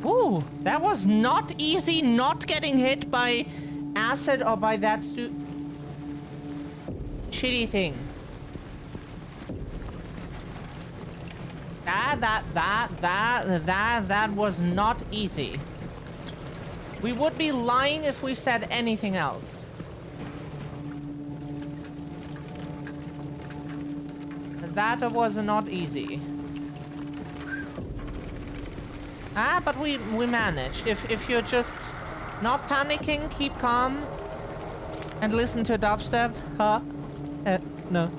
Ooh, that was not easy not getting hit by acid or by that shitty thing. That was not easy. We would be lying if we said anything else. That was not easy. But we managed. If you're just not panicking, keep calm, and listen to dubstep. Huh? No.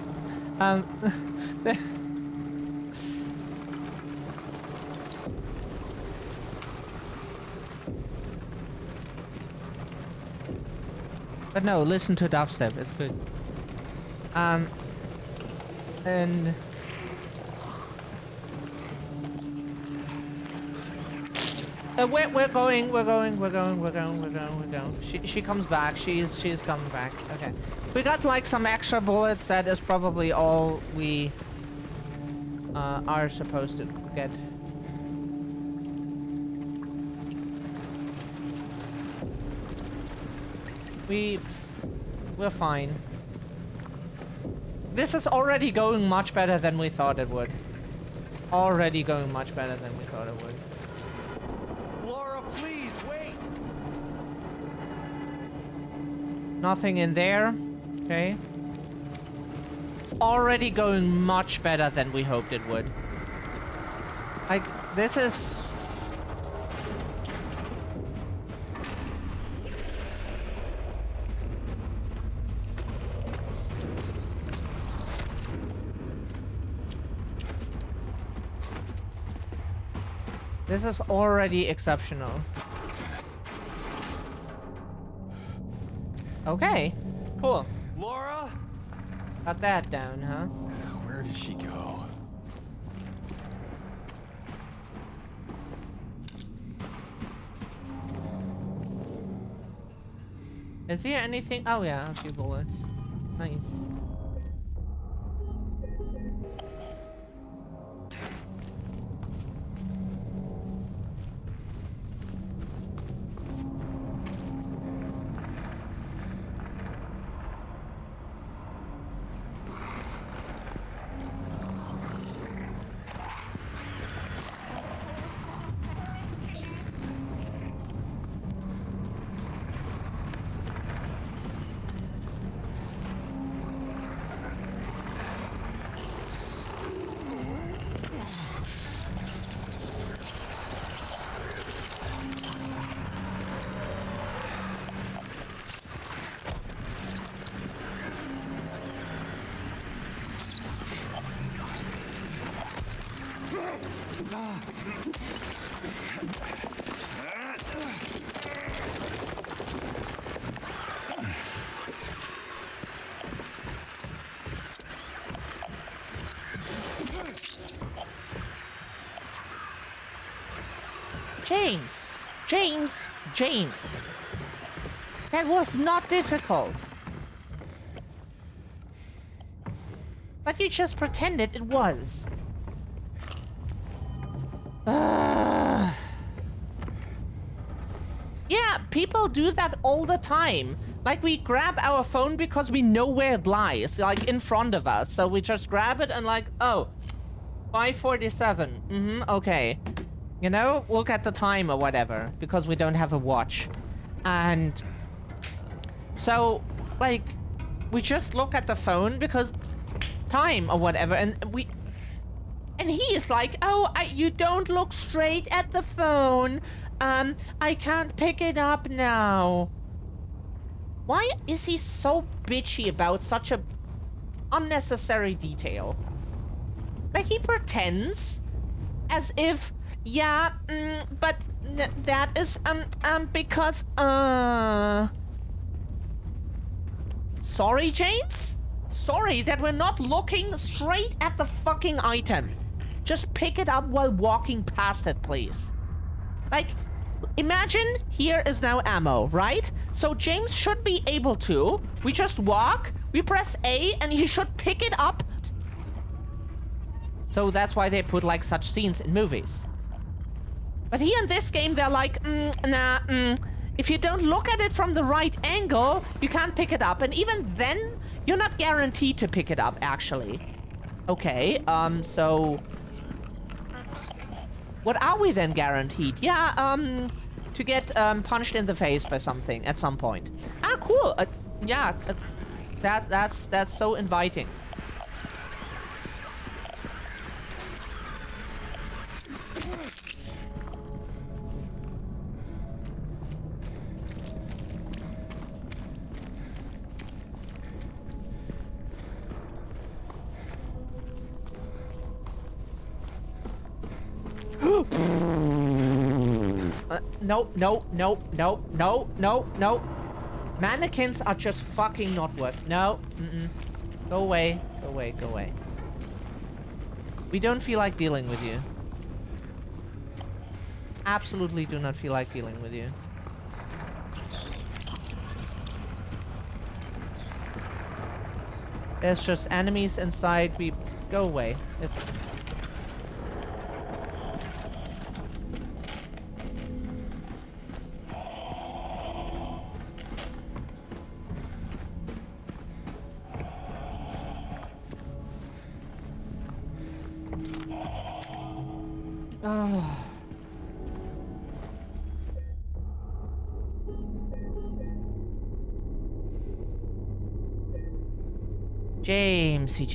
But no, listen to dubstep. It's good. And we're going. She comes back. She's coming back. Okay. We got like some extra bullets. That is probably all we are supposed to get. We're fine. This is already going much better than we thought it would. Already going much better than we thought it would. Laura, please, wait! Nothing in there. Okay. It's already going much better than we hoped it would. Like, this is... This is already exceptional. Okay, cool. Laura? Got that down, huh? Where did she go? Is here anything? Oh yeah, a few bullets. Nice. James! James! James! That was not difficult. But you just pretended it was. Yeah, people do that all the time. Like, we grab our phone because we know where it lies, like, in front of us. So we just grab it and like, oh, 5:47. Okay. You know, look at the time or whatever, because we don't have a watch. And so, like, we just look at the phone because time or whatever, and he is like, oh, you don't look straight at the phone. I can't pick it up now. Why is he so bitchy about such a unnecessary detail? Like, he pretends as if, yeah, but that is, because, sorry, James? Sorry that we're not looking straight at the fucking item. Just pick it up while walking past it, please. Like, imagine here is now ammo, right? So James should be able to. We just walk, we press A, and he should pick it up. So that's why they put, like, such scenes in movies. But here in this game, they're like, if you don't look at it from the right angle, you can't pick it up. And even then, you're not guaranteed to pick it up, actually. Okay, so... what are we then guaranteed? Yeah, to get punched in the face by something at some point. Ah, cool. Yeah, that's so inviting. No. Mannequins are just fucking not worth. No. Go away. Go away. Go away. We don't feel like dealing with you. Absolutely do not feel like dealing with you. There's just enemies inside. We go away. It's... oh. Jamesy.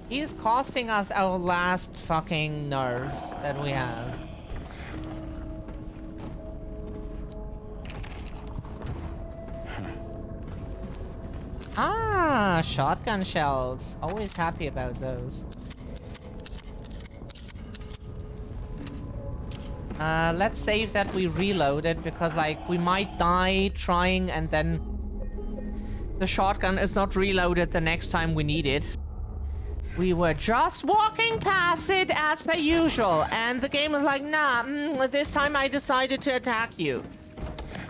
He is costing us our last fucking nerves that we have. Ah, shotgun shells. Always happy about those. Let's save that we reload it, because, like, we might die trying and then the shotgun is not reloaded the next time we need it. We were just walking past it as per usual, and the game was like, nah, this time I decided to attack you.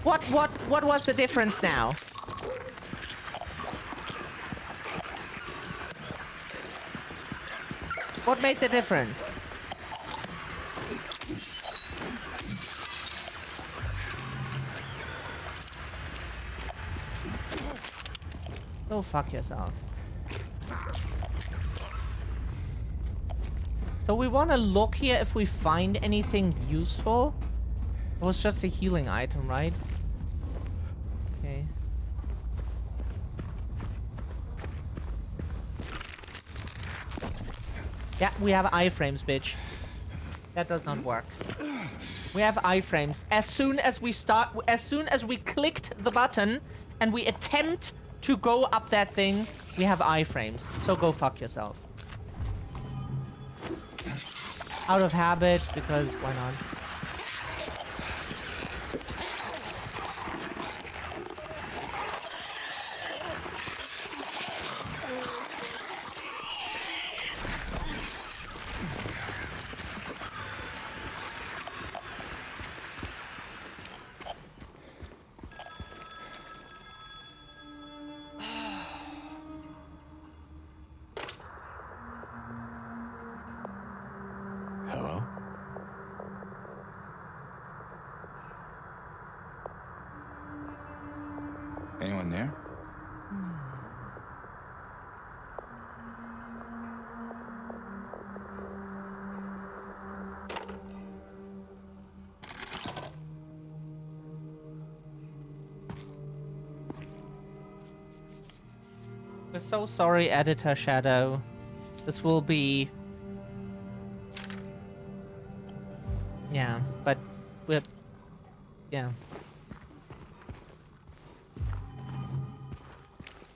What was the difference now? What made the difference? Go fuck yourself. So we want to look here if we find anything useful. It was just a healing item, right? Okay. Yeah, we have iframes, bitch. That does not work. We have iframes. As soon as we clicked the button and we attempt to go up that thing, we have iframes. So go fuck yourself. Out of habit, because why not? Hello? Anyone there? We're so sorry, Editor Shadow. This will be... Yeah, but we're... Yeah.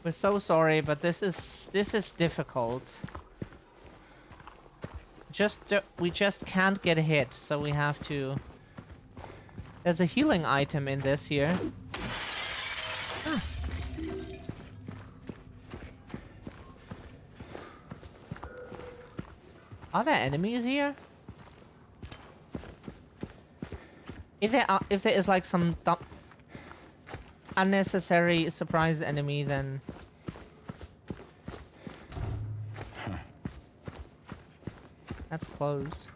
We're so sorry, but this is difficult. We just can't get hit, so we have to... There's a healing item in this here. Ah. Are there enemies here? If there is like some unnecessary surprise enemy, then that's closed.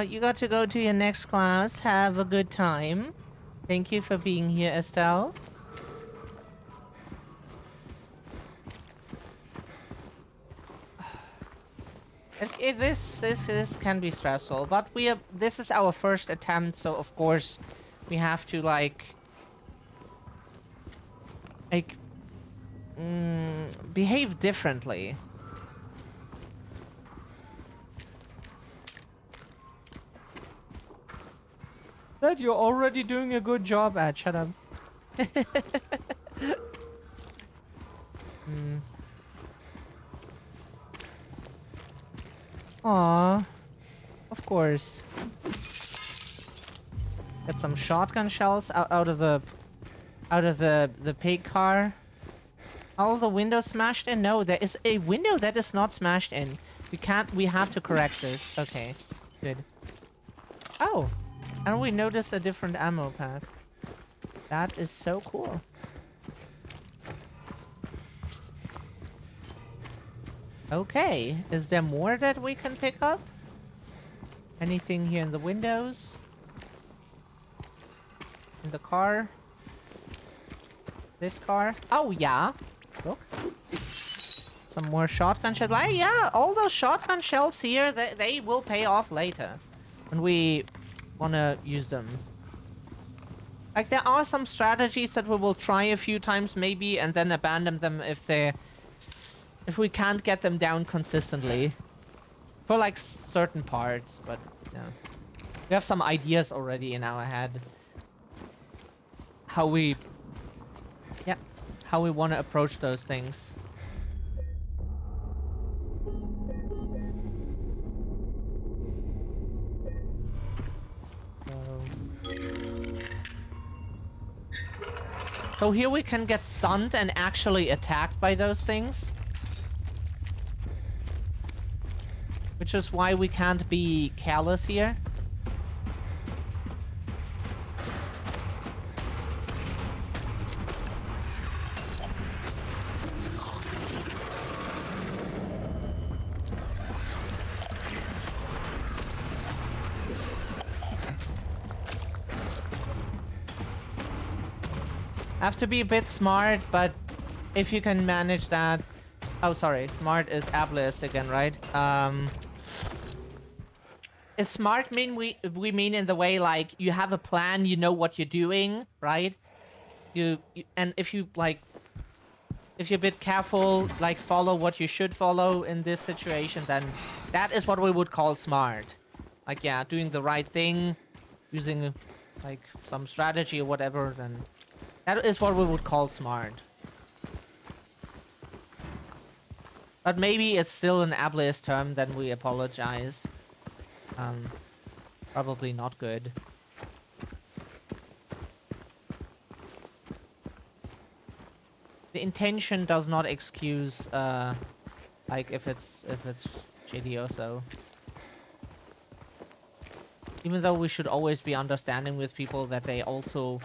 You got to go to your next class. Have a good time. Thank you for being here, Estelle. This can be stressful, but this is our first attempt, so of course we have to behave differently. That you're already doing a good job at. Shut up. Aww. Of course. Get some shotgun shells out of the pig car. All the windows smashed in? No, there is a window that is not smashed in. We have to correct this. Okay. Good. Oh. And we noticed a different ammo pack. That is so cool. Okay, is there more that we can pick up? Anything here in the windows? In the car? This car? Oh, yeah. Look. Some more shotgun shells. Yeah, all those shotgun shells here, they will pay off later. When we want to use them. Like, there are some strategies that we will try a few times maybe and then abandon them if we can't get them down consistently. For like certain parts, but yeah. We have some ideas already in our head. How we want to approach those things. So here we can get stunned and actually attacked by those things. Which is why we can't be careless here. Have to be a bit smart, but if you can manage that... Oh, sorry. Smart is ableist again, right? Is smart mean we mean in the way, like, you have a plan, you know what you're doing, right? And if you, like... If you're a bit careful, like, follow what you should follow in this situation, then that is what we would call smart. Like, yeah, doing the right thing, using, like, some strategy or whatever, then... That is what we would call smart. But maybe it's still an ableist term, then we apologize. Probably not good. The intention does not excuse, like, if it's shitty or so. Even though we should always be understanding with people that they also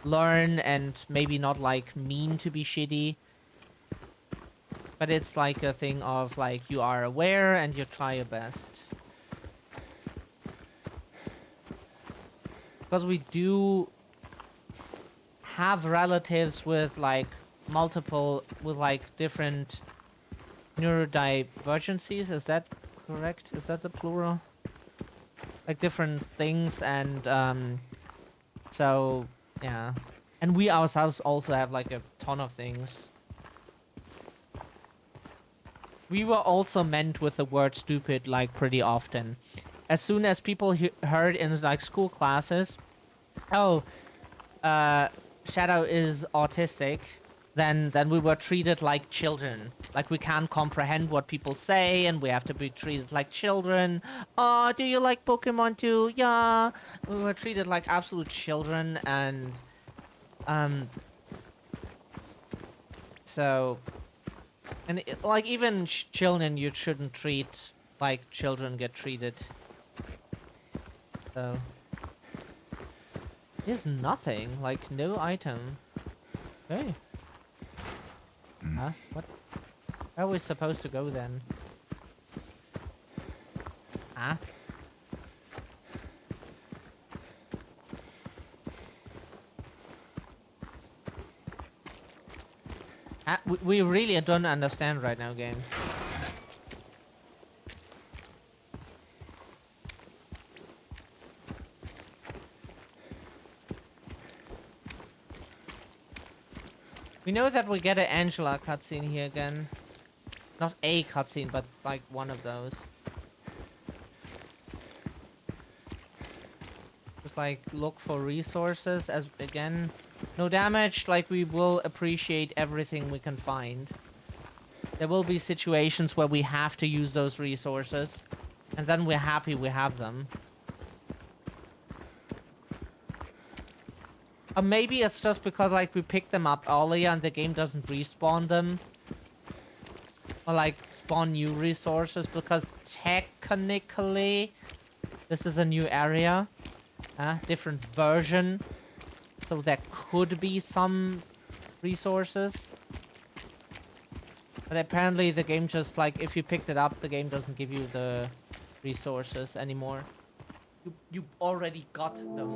learn and maybe not, like, mean to be shitty. But it's like a thing of, like, you are aware and you try your best. Because we do have relatives with, like, different neurodivergencies. Is that correct? Is that the plural? Like, different things, and, so, yeah. And we ourselves also have, like, a ton of things. We were also meant with the word stupid, like, pretty often. As soon as people heard in, like, school classes, oh, Shadow is autistic, then we were treated like children. Like, we can't comprehend what people say, and we have to be treated like children. Oh, do you like Pokemon too? Yeah. We were treated like absolute children, and, so... And, like, even children you shouldn't treat like children get treated. So... There's nothing. Like, no item. Okay. Huh? What? Where are we supposed to go then? Huh? We really don't understand right now, game. We know that we get an Angela cutscene here again. Not a cutscene, but like one of those. Just like look for resources as again. No damage, like we will appreciate everything we can find. There will be situations where we have to use those resources. And then we're happy we have them. Or maybe it's just because, like, we picked them up earlier and the game doesn't respawn them. Or, like, spawn new resources, because technically this is a new area. Different version. So there could be some resources. But apparently the game just, like, if you picked it up, the game doesn't give you the resources anymore. You already got them.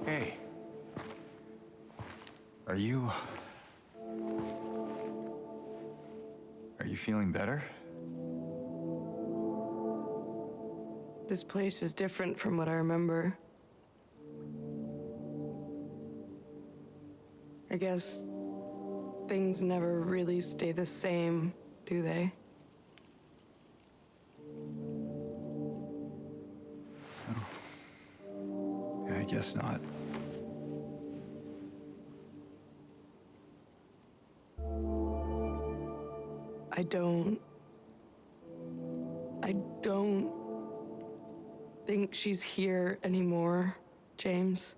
Hey. Are you feeling better? This place is different from what I remember. I guess things never really stay the same, do they? I guess not. I don't think she's here anymore, James.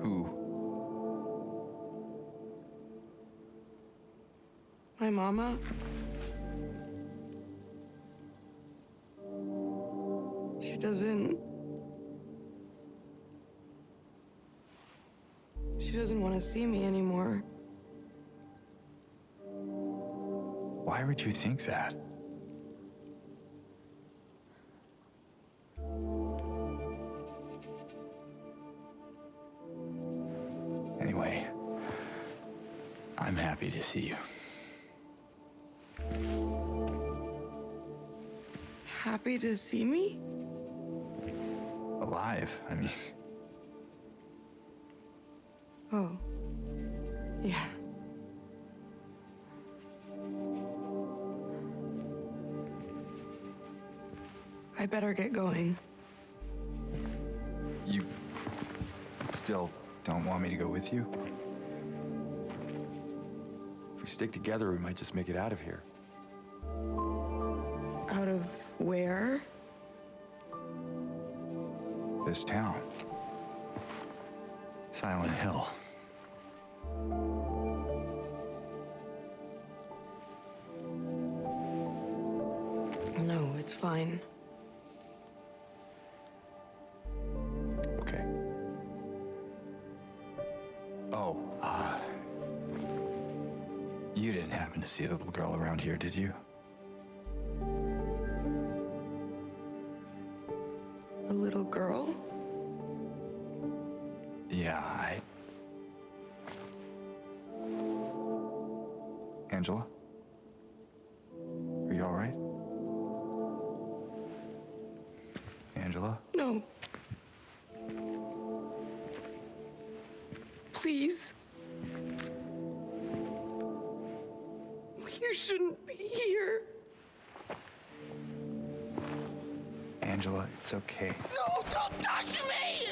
Who? My mama. She doesn't want to see me anymore. Why would you think that? Anyway, I'm happy to see you. Happy to see me? Alive, I mean. Oh. Yeah. I better get going. You still don't want me to go with you? If we stick together, we might just make it out of here. Out of where? This town. Silent Hill. No, it's fine. Okay. Oh, you didn't happen to see a little girl around here, did you? A little girl? Yeah, Angela? Are you all right? Angela? No. Please. You shouldn't be here. Angela, it's okay. No, don't touch me!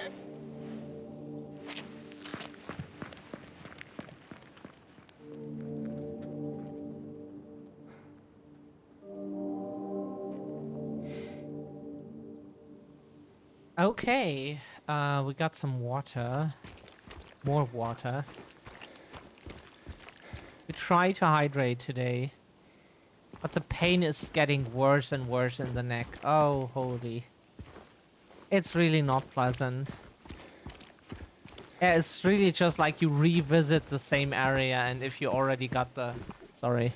Okay, we got some water. More water. We try to hydrate today. But the pain is getting worse and worse in the neck. Oh, holy. It's really not pleasant. Yeah, it's really just like you revisit the same area, and if you already got the... Sorry.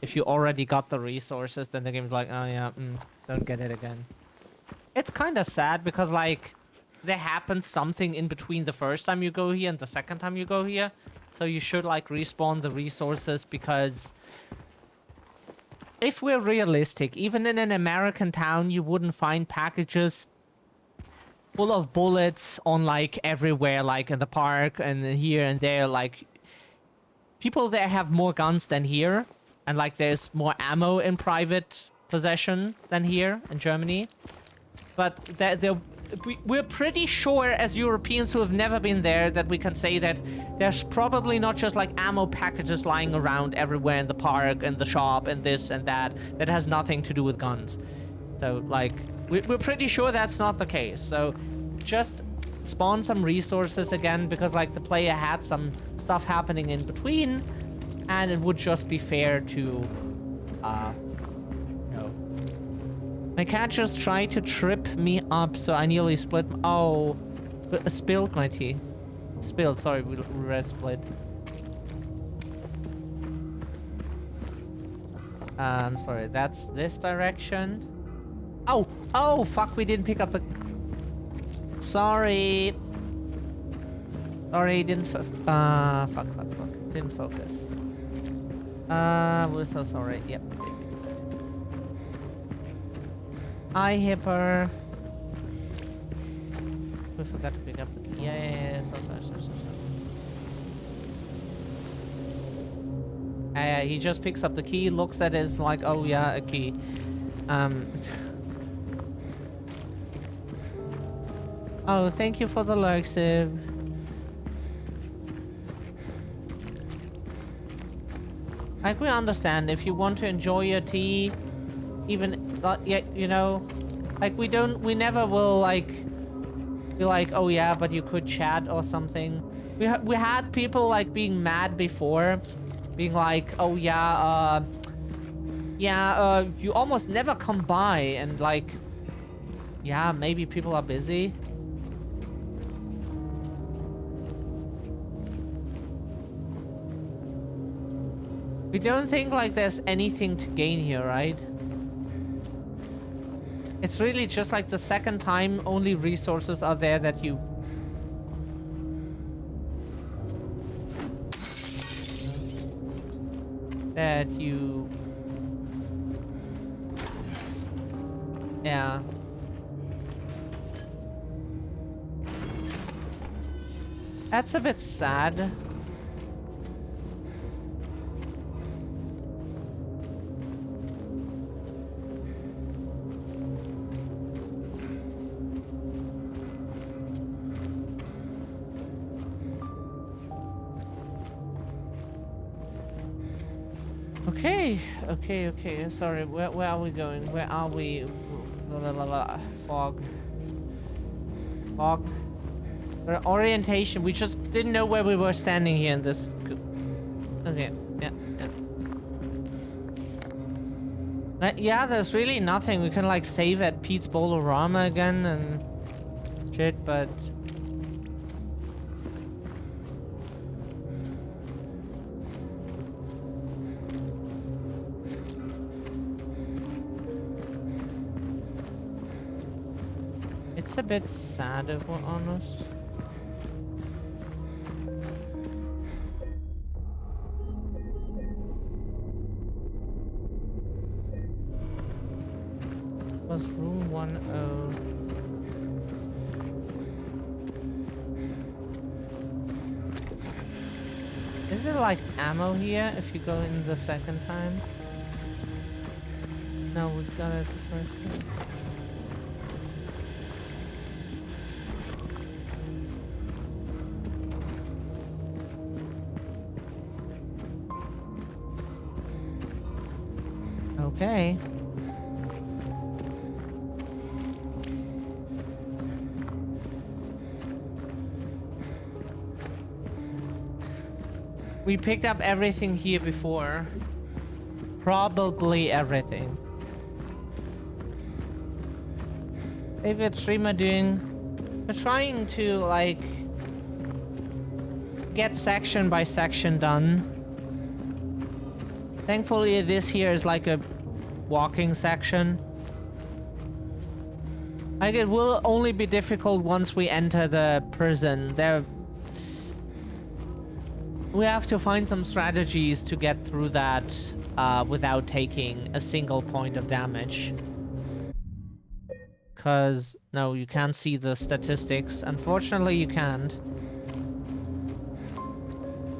If you already got the resources, then the game's like, oh yeah, don't get it again. It's kind of sad because, like, there happens something in between the first time you go here and the second time you go here. So you should, like, respawn the resources because... If we're realistic, even in an American town, you wouldn't find packages full of bullets on, like, everywhere, like in the park and here and there. Like, people there have more guns than here. And, like, there's more ammo in private possession than here in Germany. But we're pretty sure, as Europeans who have never been there, that we can say that there's probably not just like ammo packages lying around everywhere in the park and the shop and this and that that has nothing to do with guns. So like we're pretty sure that's not the case. So just spawn some resources again, because like the player had some stuff happening in between, and it would just be fair to my cat just tried to trip me up, so I nearly split. Oh, spilled my tea. Spilled. Sorry, we read split. Sorry. That's this direction. Oh, oh, fuck! We didn't pick up the. Sorry. Sorry, didn't. Fuck. Didn't focus. We're so sorry. Yep. Hi, Hipper. We forgot to pick up the key. Yeah. So sorry. Yeah, he just picks up the key, looks at it, is like, oh yeah, a key. Oh, thank you for the lurk, Civ. Like, we understand if you want to enjoy your tea, even, yeah, you know, like, we never will, like, be like, oh yeah, but you could chat or something. We had people, like, being mad before, being like, oh yeah, you almost never come by, and like, yeah, maybe people are busy. We don't think like there's anything to gain here, right? It's really just like the second time only resources are there that you... Yeah. That's a bit sad. Okay. Sorry, where are we going? Where are we? Fog. Orientation. We just didn't know where we were standing here in this. Okay, yeah. Yeah, there's really nothing. We can like save at Pete's Bolorama again and shit, but... It's a bit sad if we're honest. Was room 10? Is there like ammo here if you go in the second time? No, we got it the first time. Okay. We picked up everything here before. Probably everything. Favorite streamer doing... We're trying to, like... get section by section done. Thankfully, this here is like a walking section. Like, it will only be difficult once we enter the prison. We have to find some strategies to get through that without taking a single point of damage. Because, no, you can't see the statistics. Unfortunately, you can't.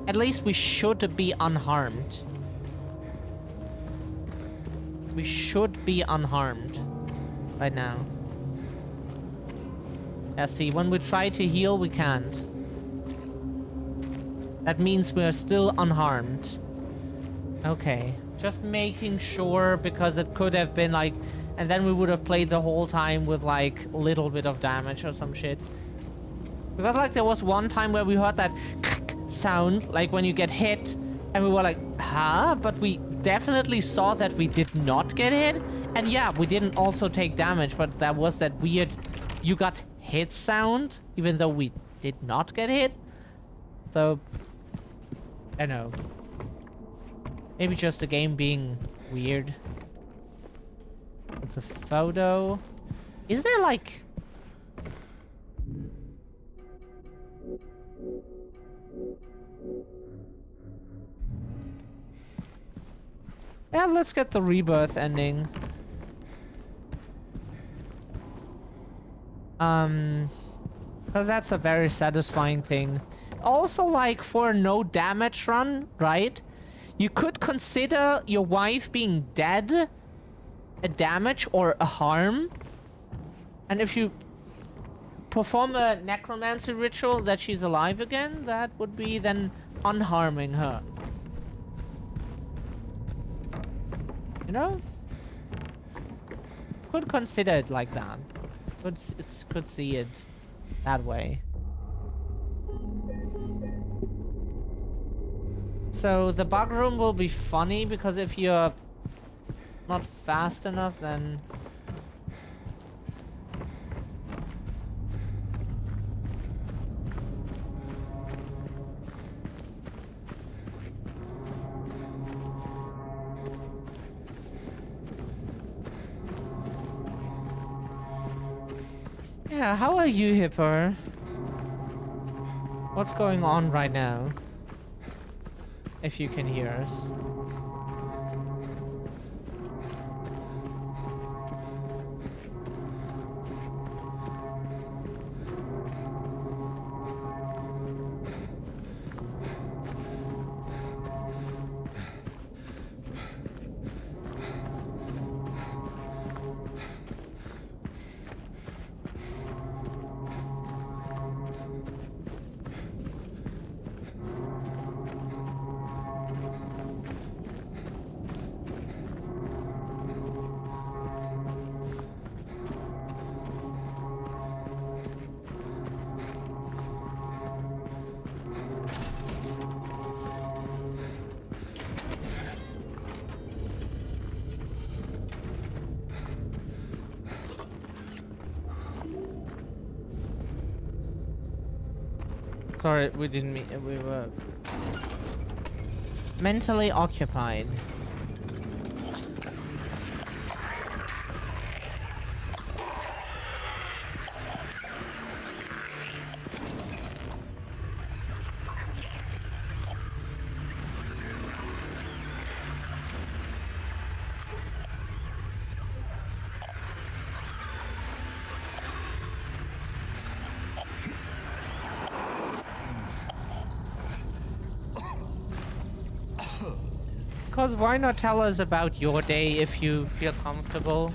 At least we should be unharmed. We should be unharmed right now. Yeah, see, when we try to heal, we can't. That means we're still unharmed. Okay. Just making sure, because it could have been like... And then we would have played the whole time with like a little bit of damage or some shit. Because like there was one time where we heard that sound, like when you get hit, and we were like, huh? But we definitely saw that we did not get hit. And yeah, we didn't also take damage, but that was that weird you got hit sound, even though we did not get hit. So, I don't know. Maybe just the game being weird. It's a photo. Is there like... Yeah, let's get the rebirth ending. Because that's a very satisfying thing. Also, like, for a no damage run, right? You could consider your wife being dead a damage or a harm. And if you perform a necromancy ritual that she's alive again, that would be then unharming her. You know? Could consider it like that. Could see it that way. So the bug room will be funny because if you're not fast enough, then yeah, how are you, Hipper? What's going on right now? If you can hear us. Sorry, we didn't mean we were mentally occupied. Because why not tell us about your day if you feel comfortable?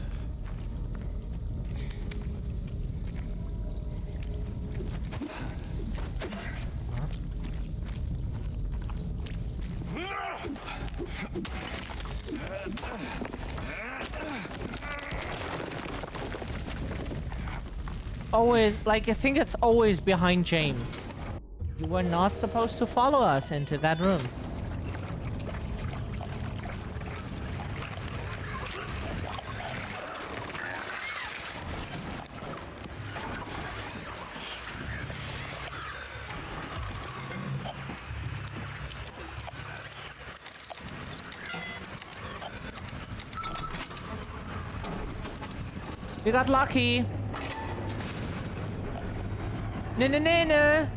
Always, like, I think it's always behind James. You were not supposed to follow us into that room. We got lucky. No, no, no, no.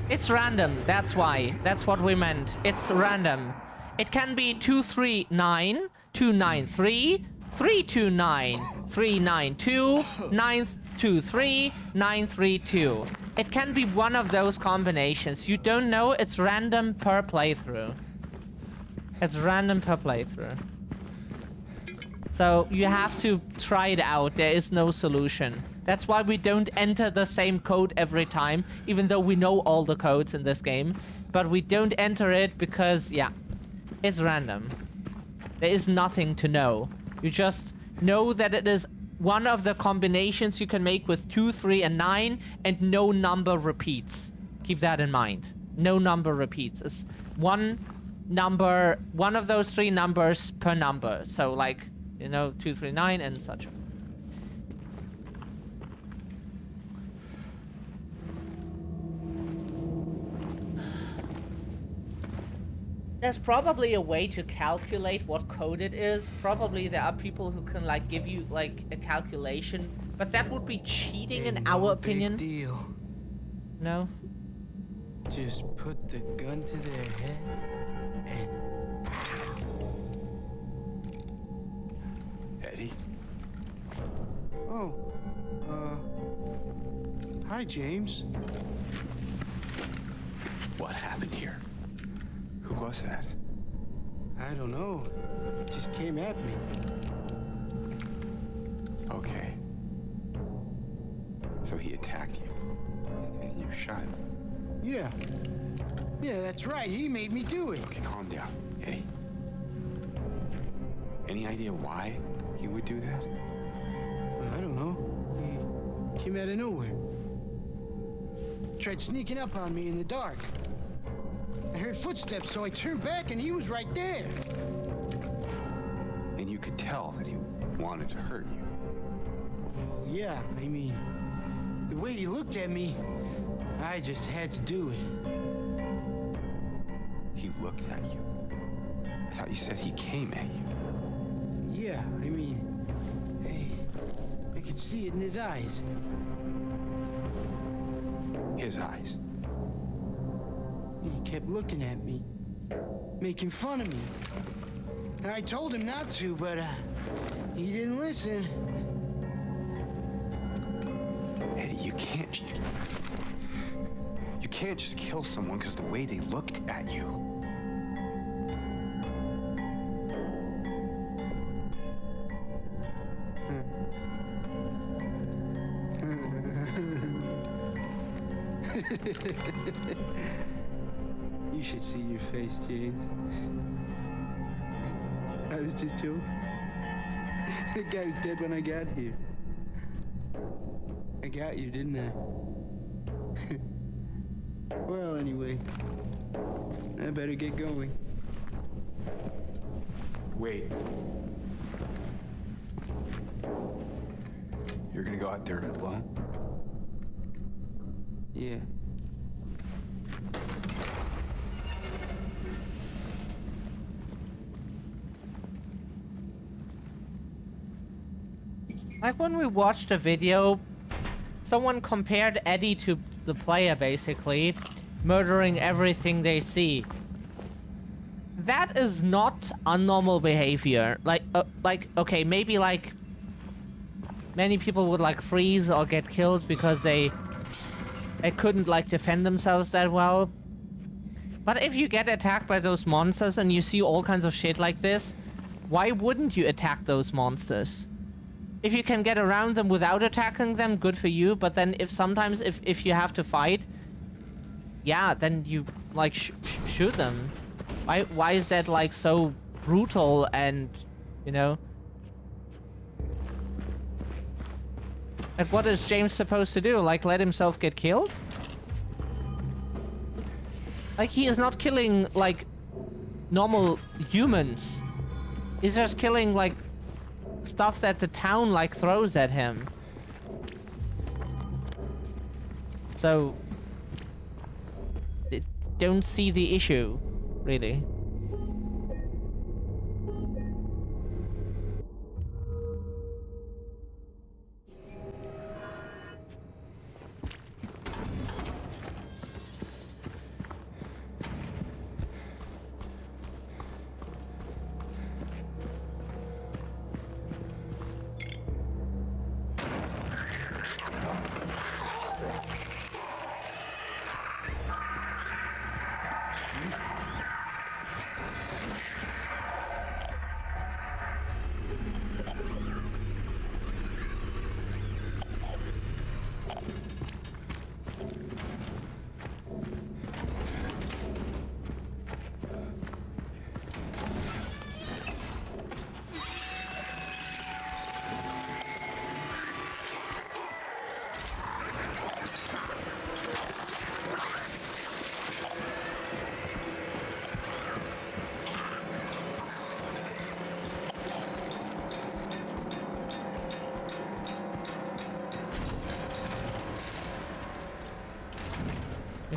It's random. That's why. That's what we meant. It's random. It can be 239, 293, 329, 392, 923, 932. It can be one of those combinations. You don't know. It's random per playthrough. It's random per playthrough. So you have to try it out. There is no solution. That's why we don't enter the same code every time, even though we know all the codes in this game. But we don't enter it because, yeah, it's random. There is nothing to know. You just know that it is one of the combinations you can make with 2, 3, and 9, and no number repeats. Keep that in mind. No number repeats. It's one number, one of those 3 numbers per number. So, like, you know, 2, 3, 9, and such. There's probably a way to calculate what code it is. Probably there are people who can, like, give you, like, a calculation. But that would be cheating in our opinion. Big deal. No? Just put the gun to their head and pow. Eddie? Oh, hi, James. What happened here? Who was that? I don't know. It just came at me. Okay. So he attacked you, and you shot him. Yeah. Yeah, that's right. He made me do it. Okay, calm down, Eddie. Any idea why he would do that? Well, I don't know. He came out of nowhere. Tried sneaking up on me in the dark. I heard footsteps, so I turned back and he was right there. And you could tell that he wanted to hurt you. Well, yeah, I mean, the way he looked at me, I just had to do it. He looked at you. I thought you said he came at you. Yeah, I mean, hey, I could see it in his eyes. His eyes. He kept looking at me, making fun of me. And I told him not to, but he didn't listen. Eddie, you can't just kill someone because the way they looked at you. You should see your face, James. I was just joking. The guy was dead when I got here. I got you, didn't I? Well, anyway, I better get going. Wait. You're gonna go out there alone? Yeah. Like when we watched a video, someone compared Eddie to the player, basically, murdering everything they see. That is not unnormal behavior. Like, okay, maybe like many people would like freeze or get killed because they couldn't like defend themselves that well. But if you get attacked by those monsters and you see all kinds of shit like this, why wouldn't you attack those monsters? If you can get around them without attacking them, good for you. But then sometimes if you have to fight, yeah, then you like shoot them. Why is that like so brutal and, you know? Like what is James supposed to do? Like let himself get killed? Like he is not killing like normal humans. He's just killing like stuff that the town like throws at him. So don't see the issue, really.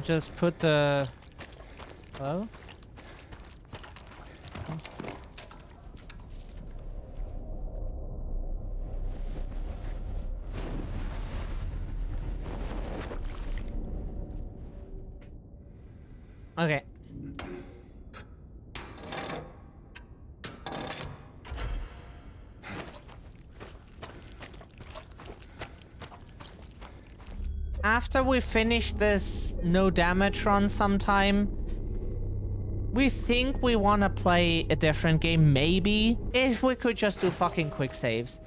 Just put the... Hello? Okay. After we finish this no damage run sometime, we think we want to play a different game, maybe, if we could just do fucking quick saves.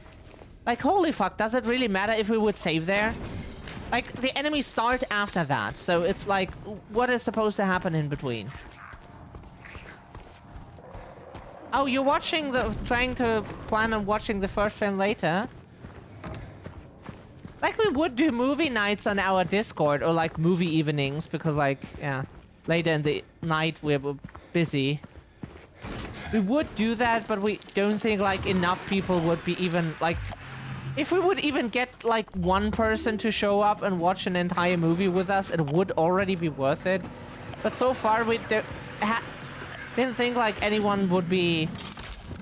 Like, holy fuck, does it really matter if we would save there? Like, the enemies start after that, so it's like, what is supposed to happen in between? Oh, you're watching trying to plan on watching the first film later? Like, we would do movie nights on our Discord, or like movie evenings, because like, yeah, later in the night we're busy. We would do that, but we don't think like enough people would be even like... If we would even get like one person to show up and watch an entire movie with us, it would already be worth it. But so far we didn't think like anyone would be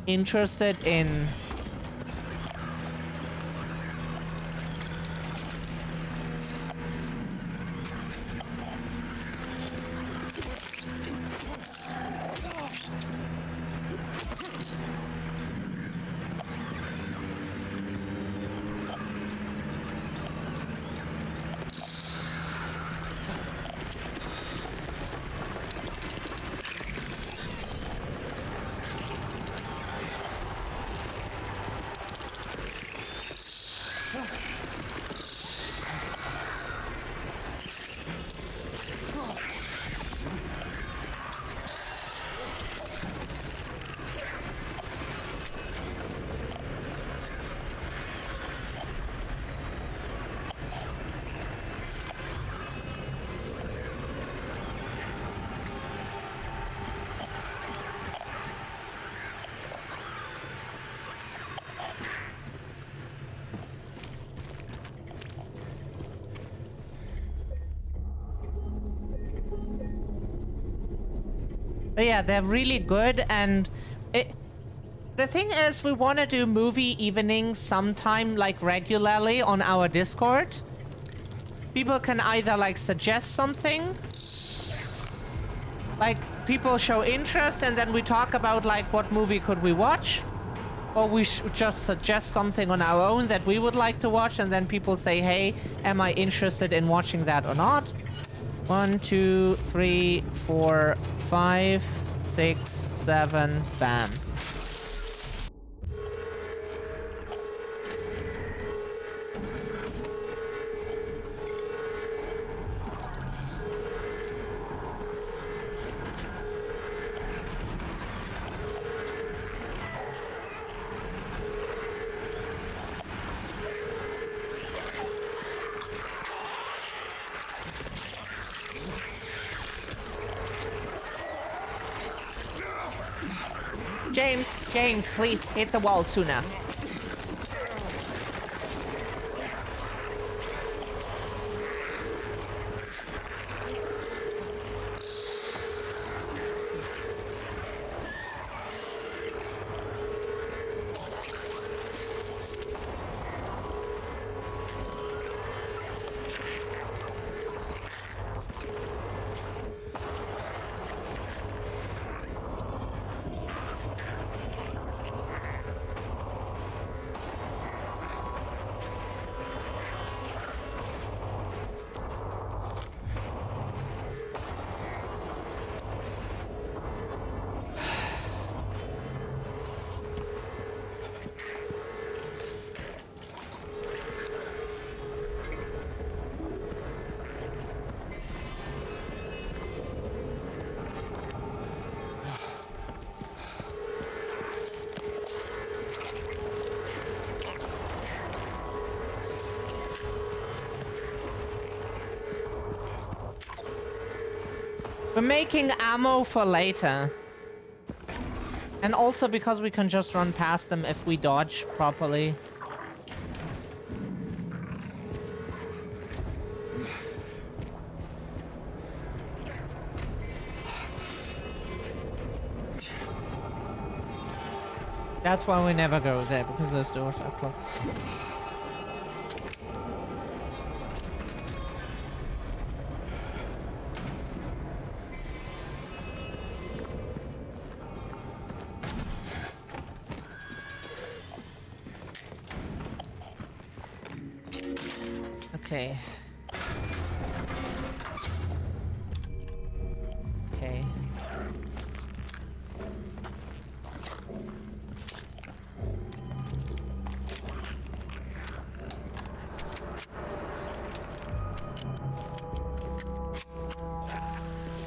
interested in... But yeah, they're really good, and the thing is, we want to do movie evenings sometime, like, regularly on our Discord. People can either, like, suggest something. Like, people show interest, and then we talk about, like, what movie could we watch. Or we just suggest something on our own that we would like to watch, and then people say, hey, am I interested in watching that or not? 1, 2, 3, 4, 5, 6, 7, bam. James, please hit the wall sooner. We're making ammo for later. And also because we can just run past them if we dodge properly. That's why we never go there, because those doors are closed. Okay. Okay.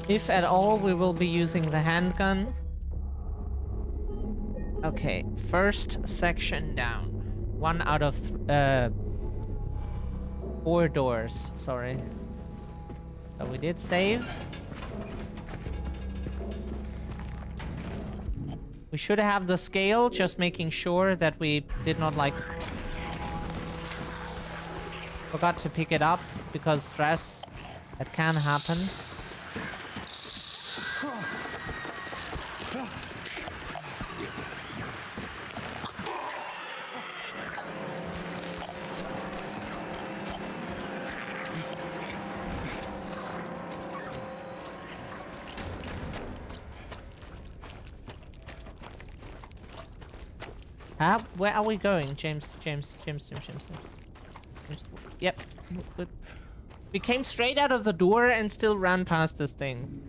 If at all, we will be using the handgun. Okay, first section down. 1 out of 4 doors, sorry. So we did save. We should have the scale, just making sure that we did not like... Forgot to pick it up, because stress, that can happen. Where are we going? James. Yep. We came straight out of the door and still ran past this thing.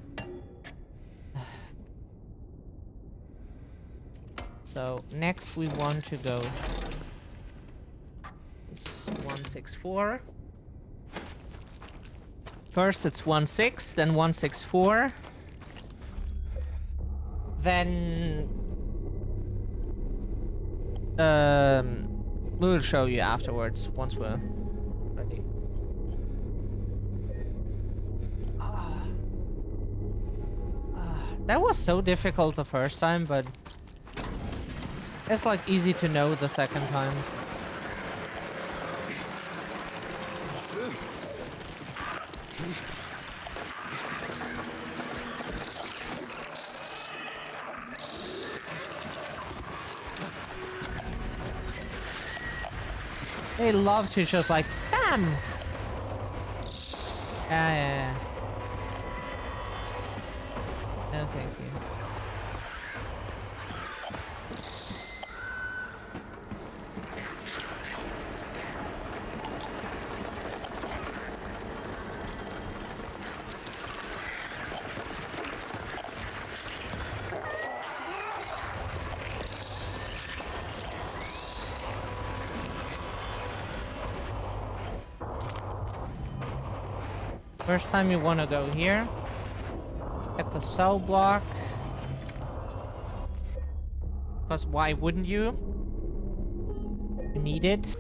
So, next we want to go... It's 164. First it's 16, then 164. Then... we'll show you afterwards once we're ready. That was so difficult the first time, but it's like easy to know the second time. They love to just like, bam! Yeah. No, thank you. First time you want to go here. At the cell block. Because why wouldn't you? You need it.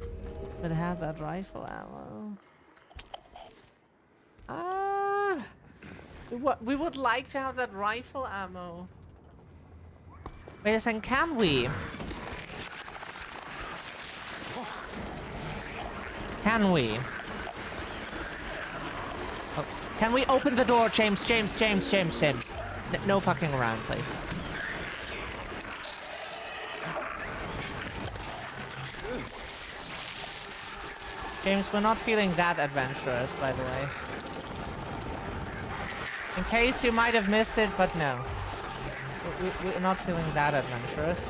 But have that rifle ammo. We would like to have that rifle ammo. Wait a second, can we? Can we? Oh, can we open the door, James? No fucking around, please. James, we're not feeling that adventurous, by the way. In case you might have missed it, but no. We're not feeling that adventurous.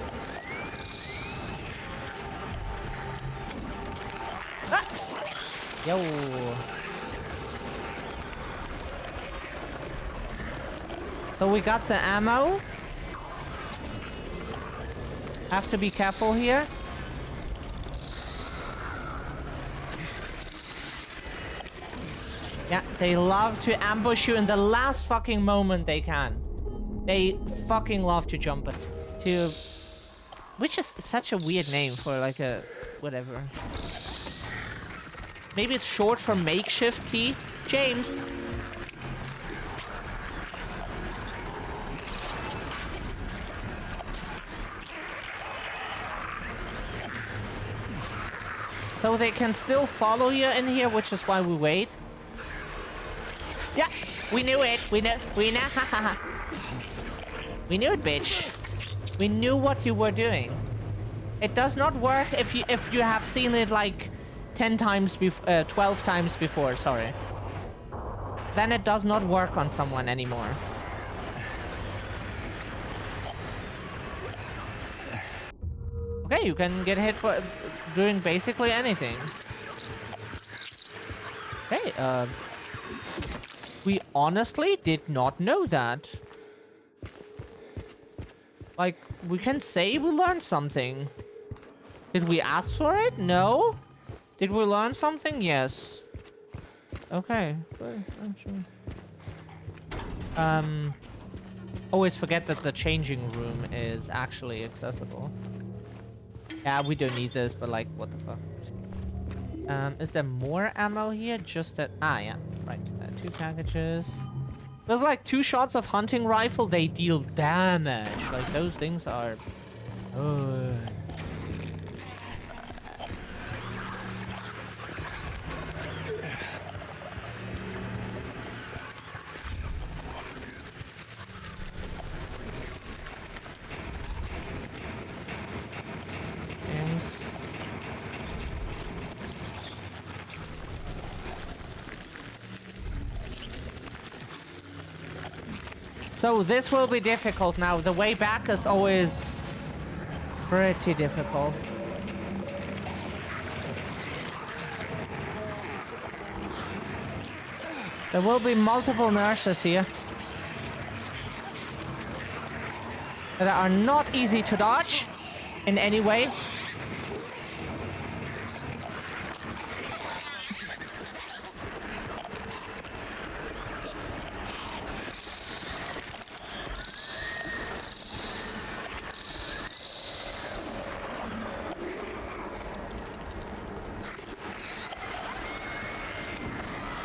Ah! Yo. So we got the ammo. Have to be careful here. Yeah, they love to ambush you in the last fucking moment they can. They fucking love to jump it. To... Which is such a weird name for like a... whatever. Maybe it's short for makeshift key? James! So they can still follow you in here, which is why we wait. Yeah, we knew it. We knew, we knew it, bitch. We knew what you were doing. It does not work if you have seen it like 10 times 12 times before, sorry. Then it does not work on someone anymore. Okay, you can get hit by doing basically anything. Okay, we honestly did not know that. Like, we can say we learned something. Did we ask for it? No? Did we learn something? Yes. Okay. Sure. Always forget that the changing room is actually accessible. Yeah, we don't need this, but like, what the fuck? Is there more ammo here? Just that. Ah, yeah. Right. 2 packages. There's like 2 shots of hunting rifle. They deal damage. Like, those things are... Oh. So this will be difficult now. The way back is always pretty difficult. There will be multiple nurses here that are not easy to dodge in any way.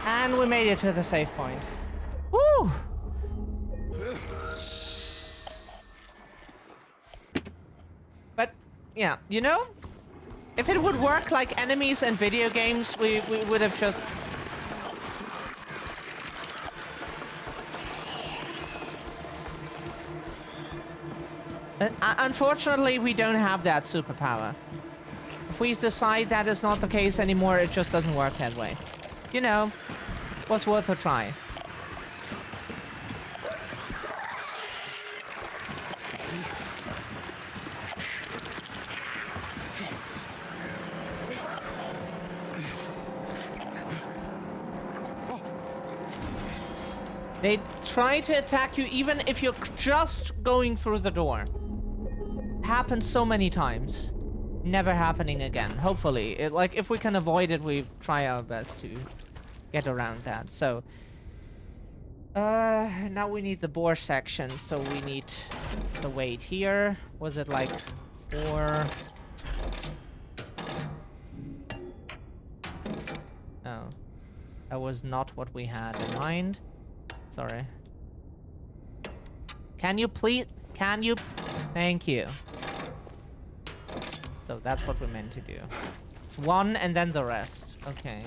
And we made it to the safe point. Woo! But, yeah, you know, if it would work like enemies and video games, we would have just... Unfortunately, we don't have that superpower. If we decide that is not the case anymore, it just doesn't work that way. You know, was worth a try. They try to attack you even if you're just going through the door. Happens so many times. Never happening again, hopefully. Like, if we can avoid it, we try our best to get around that. So, now we need the bore section, so we need the weight here. Was it like 4? No. That was not what we had in mind. Sorry. Can you please? Can you? Thank you. So that's what we're meant to do. It's 1 and then the rest. Okay.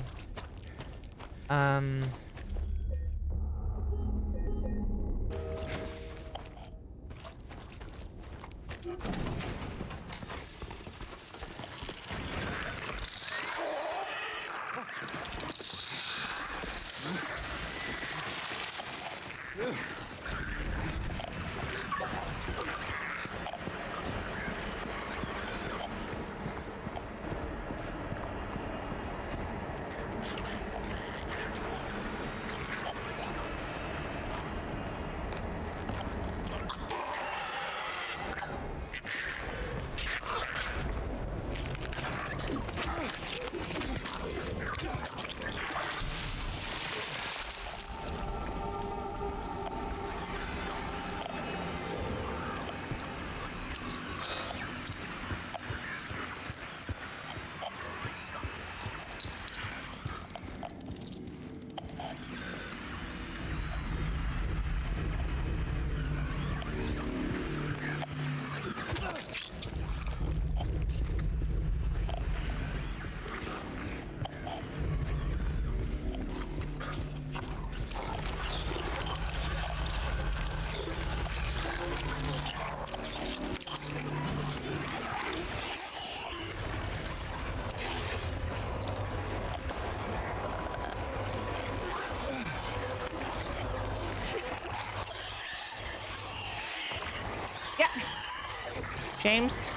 James,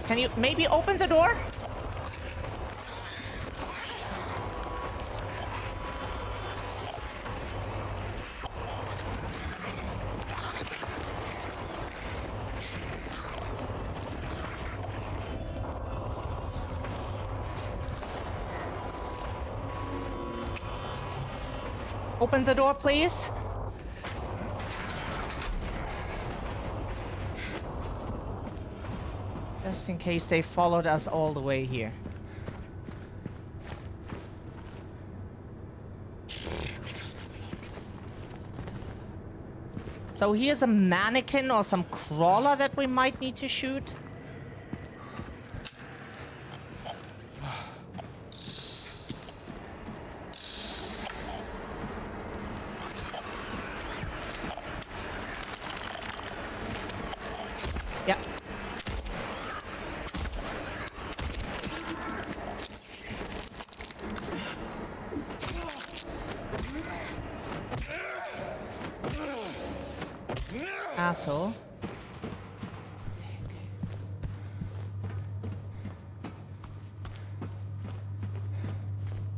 can you maybe open the door? Open the door, please. Just in case they followed us all the way here. So here's a mannequin or some crawler that we might need to shoot. Yep. Asshole.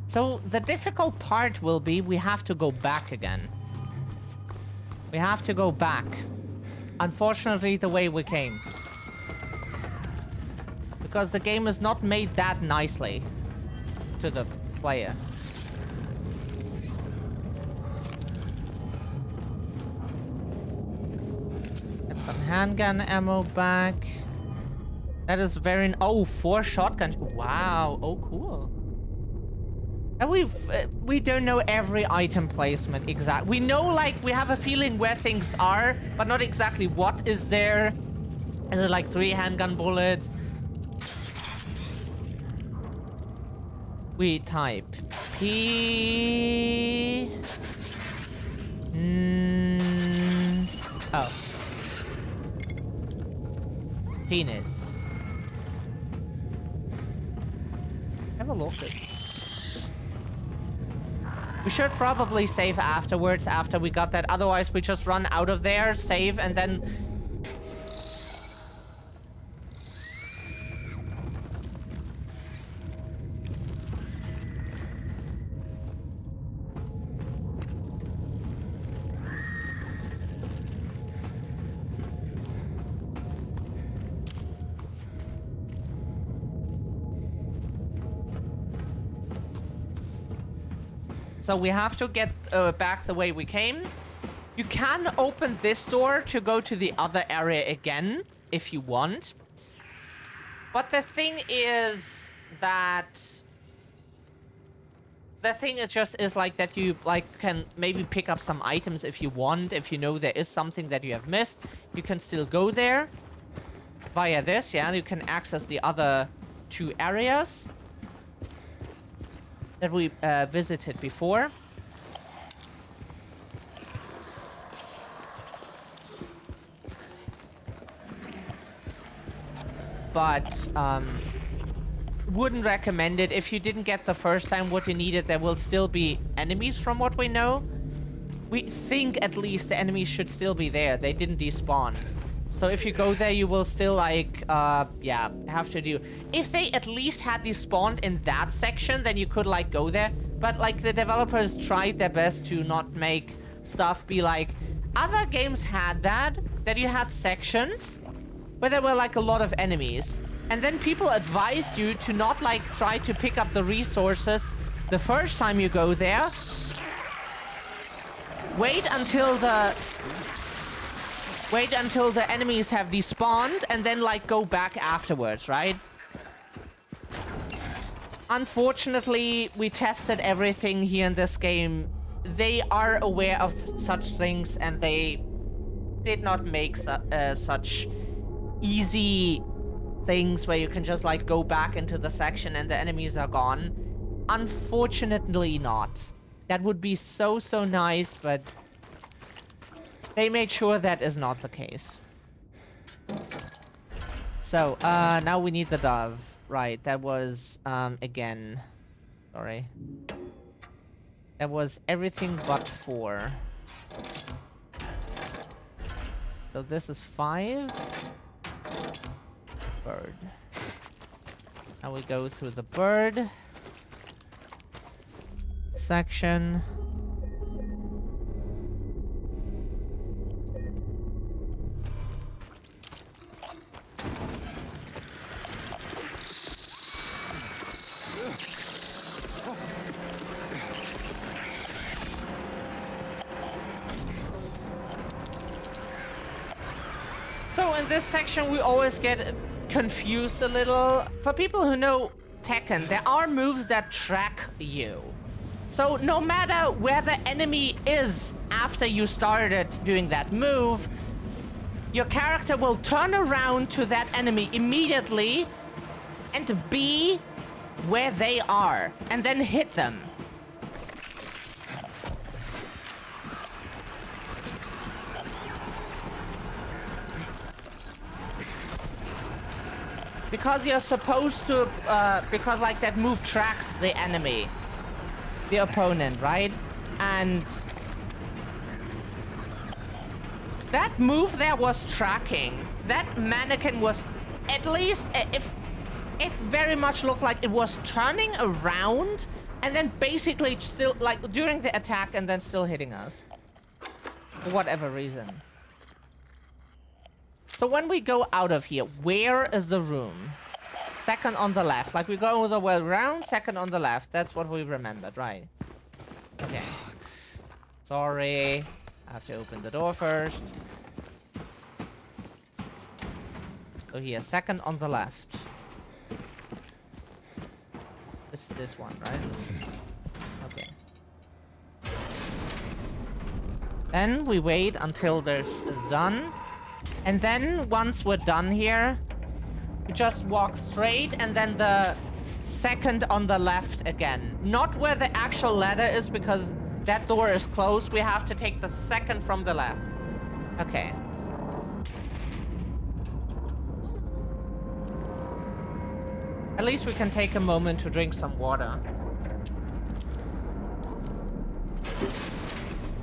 So the difficult part will be we have to go back again. We have to go back. Unfortunately, the way we came. Because the game is not made that nicely to the player. Get some handgun ammo back. That is very... Oh, 4 shotguns. Wow. Oh, cool. And we don't know every item placement exact. We know, like, we have a feeling where things are, but not exactly what is there. Is it like 3 handgun bullets? We type P. Oh. Penis. Have a look at. We should probably save afterwards, after we got that. Otherwise, we just run out of there, save, and then... So we have to get back the way we came. You can open this door to go to the other area again, if you want. But the thing is that... The thing is just is like that you like can maybe pick up some items if you want. If you know there is something that you have missed, you can still go there. Via this, yeah, you can access the other 2 areas that we visited before. But wouldn't recommend it. If you didn't get the first time what you needed, there will still be enemies from what we know. We think at least the enemies should still be there. They didn't despawn. So if you go there, you will still, like, yeah, have to do... If they at least had despawned in that section, then you could, like, go there. But, like, the developers tried their best to not make stuff be like... Other games had that you had sections where there were, like, a lot of enemies. And then people advised you to not, like, try to pick up the resources the first time you go there. Wait until the enemies have despawned and then, like, go back afterwards, right? Unfortunately, we tested everything here in this game. They are aware of such things and they did not make such easy things where you can just, like, go back into the section and the enemies are gone. Unfortunately not. That would be so nice, but... They made sure that is not the case. So, now we need the dove. Right, that was, again... Sorry. That was everything but 4. So this is 5. Bird. Now we go through the bird section. So in this section we always get confused a little. For people who know Tekken, there are moves that track you. So no matter where the enemy is after you started doing that move, your character will turn around to that enemy immediately and be where they are, and then hit them. Because you're supposed to, because like that move tracks the enemy, the opponent, right? And that move there was tracking. That mannequin was, at least, if it very much looked like it was turning around and then basically still, like, during the attack and then still hitting us. For whatever reason. So when we go out of here, where is the room? Second on the left. Like, we go the way around, second on the left. That's what we remembered, right? Okay. Sorry. I have to open the door first. So here, second on the left. It's this one, right? Okay. Then we wait until this is done. And then, once we're done here, we just walk straight and then the second on the left again. Not where the actual ladder is, because that door is closed. We have to take the second from the left. Okay. At least we can take a moment to drink some water.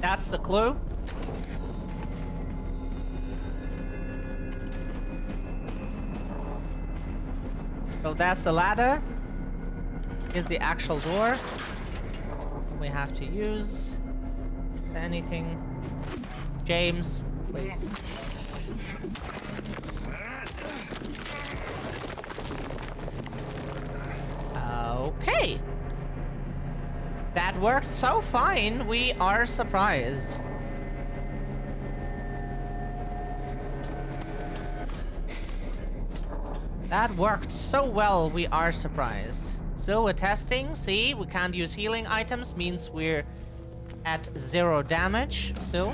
That's the clue. So that's the ladder. Here's the actual door. We have to use anything. James, please. Okay. That worked so fine, we are surprised. That worked so well, we are surprised. Still, we're testing. See, we can't use healing items, means we're at 0 damage still.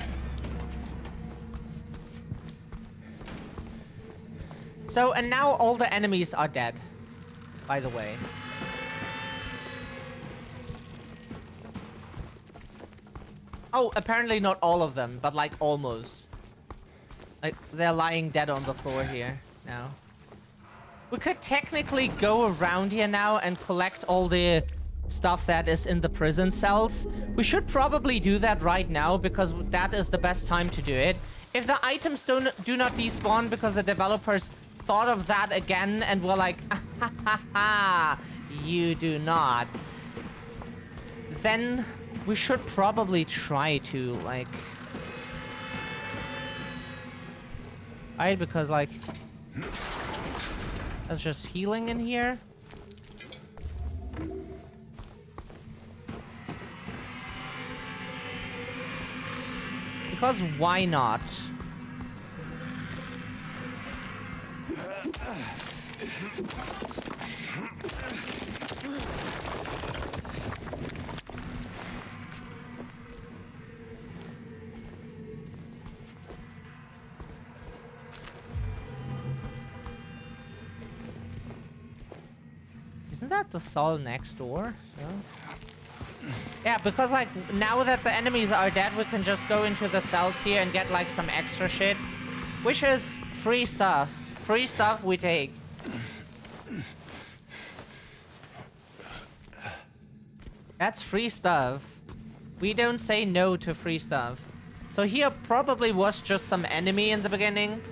So, and now all the enemies are dead, by the way. Oh, apparently not all of them, but like almost. Like, they're lying dead on the floor here now. We could technically go around here now and collect all the stuff that is in the prison cells. We should probably do that right now, because that is the best time to do it. If the items do not despawn because the developers thought of that again and were like, ha ha ha, you do not, then we should probably try to, like... Right, because, like... That's just healing in here. Because why not? Isn't that the cell next door? No? Yeah, because like now that the enemies are dead, we can just go into the cells here and get like some extra shit, which is free stuff. Free stuff we take. That's free stuff. We don't say no to free stuff. So here probably was just some enemy in the beginning.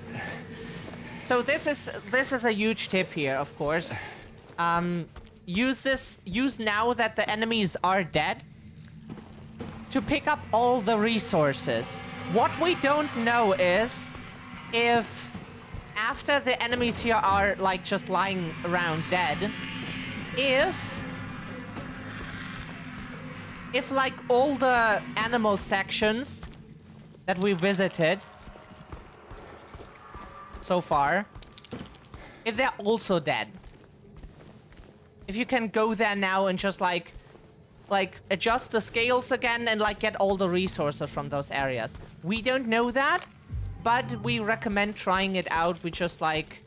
So this is a huge tip here, of course. Use now that the enemies are dead to pick up all the resources. What we don't know is if after the enemies here are like just lying around dead, if like all the animal sections that we visited so far, if they're also dead. If you can go there now and just like adjust the scales again and like get all the resources from those areas. We don't know that, but we recommend trying it out. We just like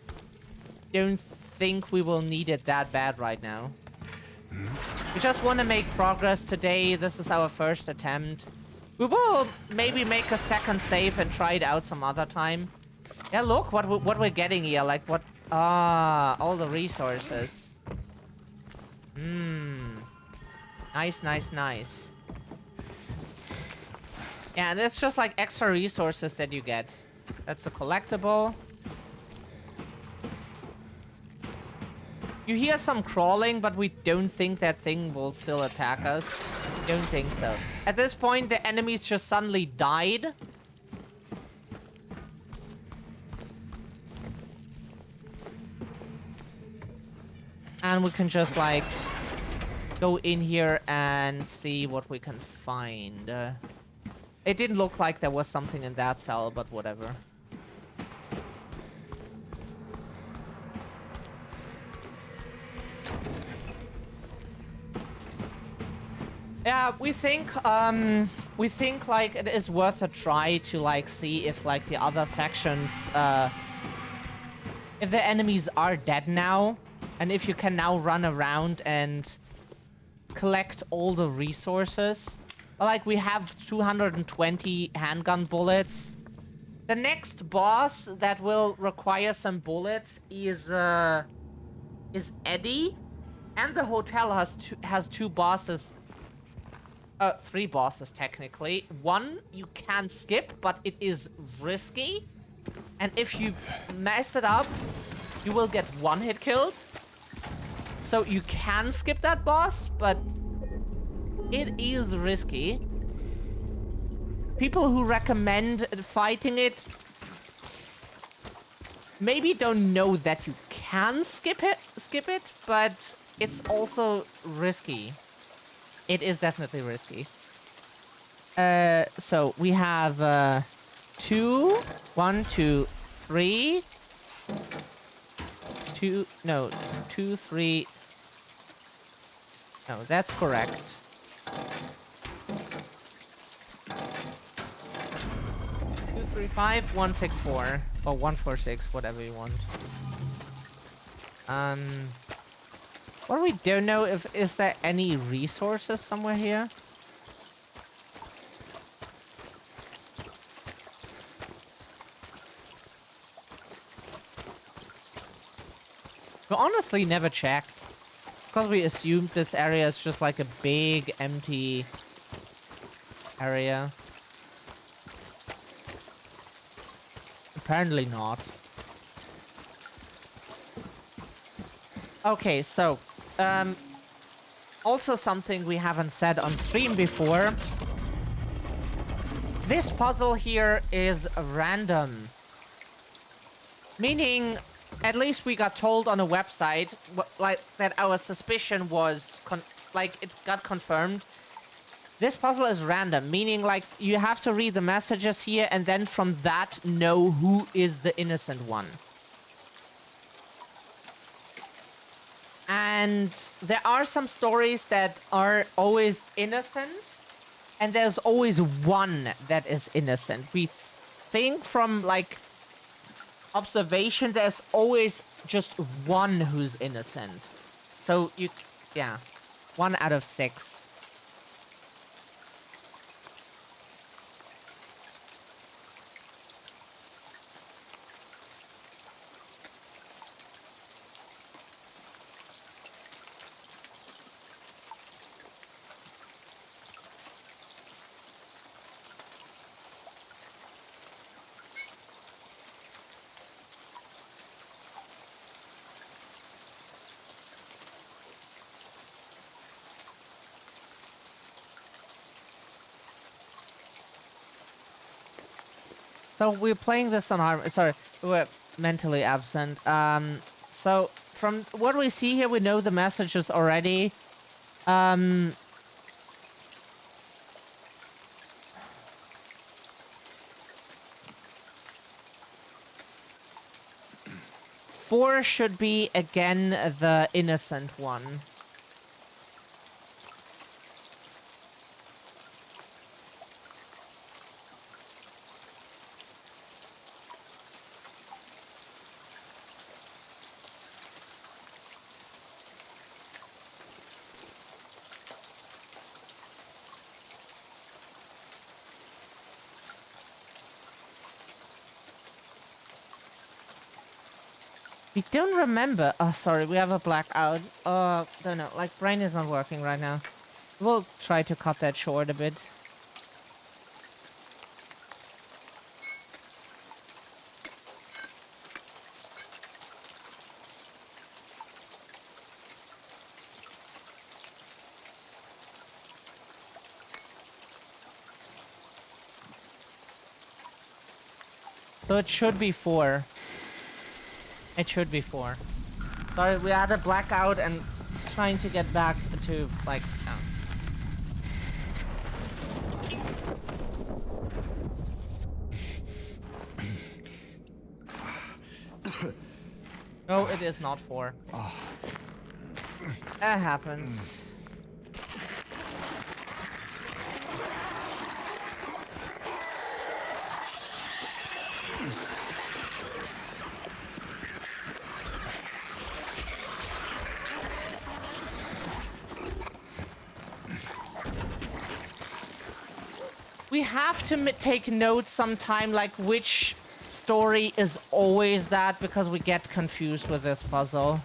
don't think we will need it that bad right now. We just want to make progress today. This is our first attempt. We will maybe make a second save and try it out some other time. Yeah, look what we're getting here. Like what? Ah, all the resources. Nice, nice, nice. Yeah, and it's just like extra resources that you get. That's a collectible. You hear some crawling, but we don't think that thing will still attack us. Don't think so. At this point, the enemies just suddenly died. And we can just like go in here and see what we can find. It didn't look like there was something in that cell, but whatever. Yeah, we think like it is worth a try to like see if like the other sections, if the enemies are dead now, and if you can now run around and collect all the resources. Like we have 220 handgun bullets. The next boss that will require some bullets is Eddie, and the hotel has two bosses. Three bosses technically. One you can skip, but it is risky. And if you mess it up, you will get one hit killed. So you can skip that boss, but it is risky. People who recommend fighting it maybe don't know that you can skip it, but it's also risky. It is definitely risky. So we have 2, 1, 2, 3. 2, 3. No, that's correct. 2, 3, 5, 1, 6, 4. Or 1, 4, 6, whatever you want. What we don't know is there any resources somewhere here? We honestly never checked. Because we assumed this area is just like a big empty area. Apparently not. Okay, so also something we haven't said on stream before. This puzzle here is random. Meaning, at least we got told on a website, like that our suspicion was, it got confirmed. This puzzle is random, meaning like you have to read the messages here and then from that know who is the innocent one. And there are some stories that are always innocent, and there's always one that is innocent. We think from like observation, there's always just one who's innocent. So yeah, 1 out of 6. So we're playing this on hard. Sorry, we're mentally absent. So from what we see here, we know the messages already. 4 should be, again, the innocent one. We don't remember. Oh, sorry, we have a blackout. Don't know. Like, brain is not working right now. We'll try to cut that short a bit. So it should be 4. It should be 4. Sorry, we had a blackout and trying to get back to, like... No, it is not 4. That happens. We have to take notes sometime, like which story is always that, because we get confused with this puzzle.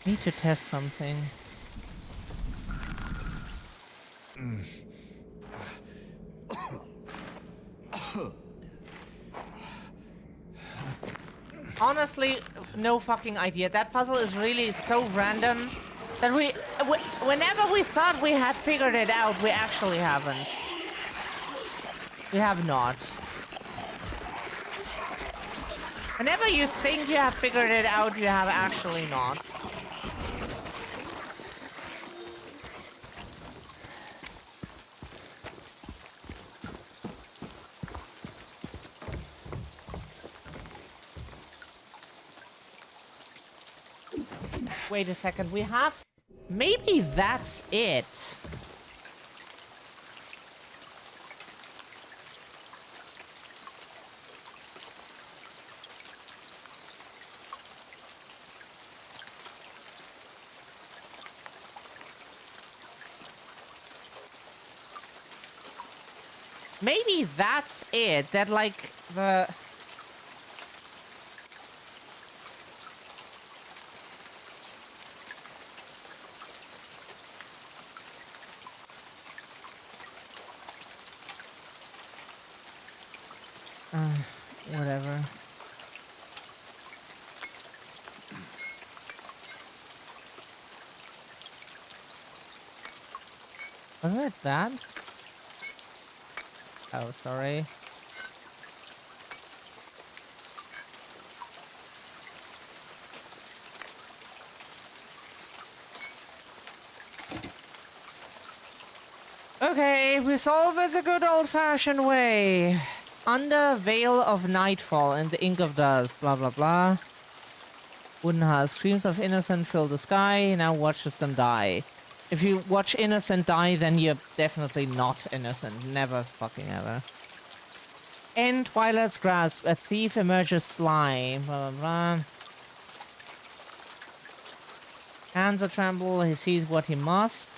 Need to test something. Honestly, no fucking idea. That puzzle is really so random that whenever we thought we had figured it out, we actually haven't. We have not. Whenever you think you have figured it out, you have actually not. Wait a second, we have... Maybe that's it. Maybe that's it. That, like, the... whatever. Wasn't it that? Oh, sorry. Okay, we solve it the good old-fashioned way. Under veil of nightfall in the ink of dust, blah blah blah. Wooden house, screams of innocent fill the sky, now watches them die. If you watch innocent die, then you're definitely not innocent. Never fucking ever. In Twilight's grasp, a thief emerges sly, blah blah blah. Hands are tremble, he sees what he must.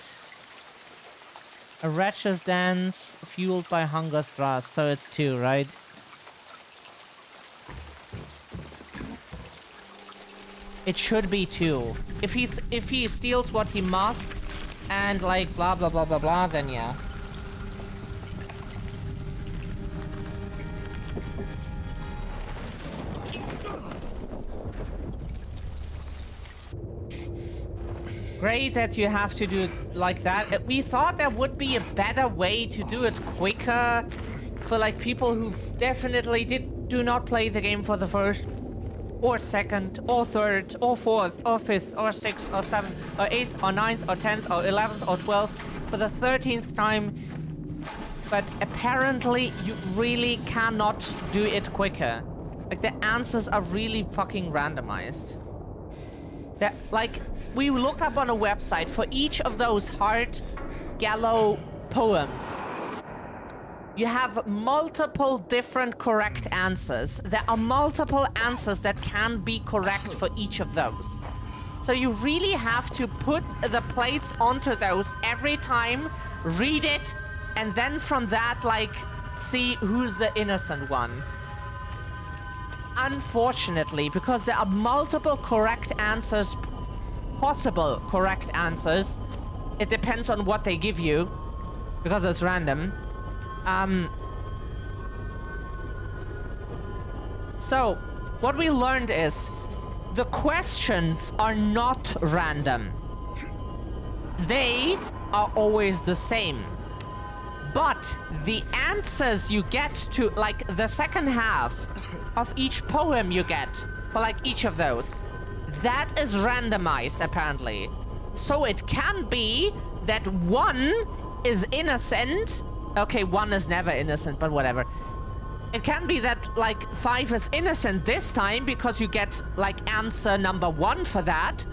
A wretch's dance fueled by hunger thrust, so it's 2, right? It should be 2. If he steals what he must, and like blah blah blah blah blah, then yeah. Great that you have to do it like that. We thought there would be a better way to do it quicker for like people who definitely do not play the game for the first or second or third or fourth or fifth or sixth or seventh or eighth or ninth or 10th or 11th or 12th for the 13th time. But apparently you really cannot do it quicker. Like the answers are really fucking randomized. That, like, we looked up on a website for each of those hard gallow poems. You have multiple different correct answers. There are multiple answers that can be correct for each of those. So you really have to put the plates onto those every time, read it, and then from that, like, see who's the innocent one. Unfortunately, because there are multiple correct answers, possible correct answers, it depends on what they give you, because it's random. So, what we learned is, the questions are not random. They are always the same. But the answers you get to, like, the second half of each poem you get, for, like, each of those, that is randomized, apparently. So it can be that 1 is innocent. Okay, 1 is never innocent, but whatever. It can be that, like, 5 is innocent this time because you get, like, answer number 1 for that.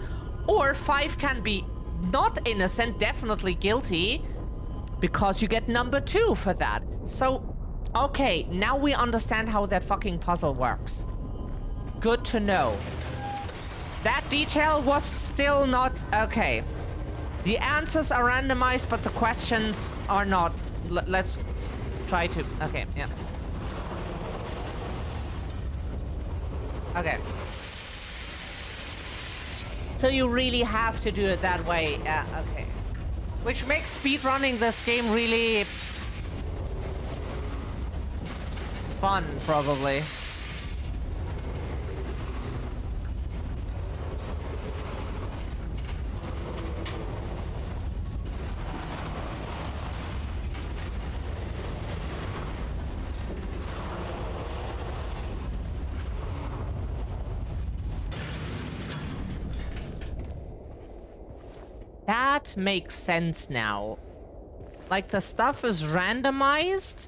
Or 5 can be not innocent, definitely guilty, because you get number 2 for that. So, okay, now we understand how that fucking puzzle works. Good to know. That detail was still not... Okay. The answers are randomized, but the questions are not. Let's try to... Okay, yeah. Okay. So you really have to do it that way. Yeah, okay. Which makes speedrunning this game really fun, probably. That makes sense now. Like, the stuff is randomized,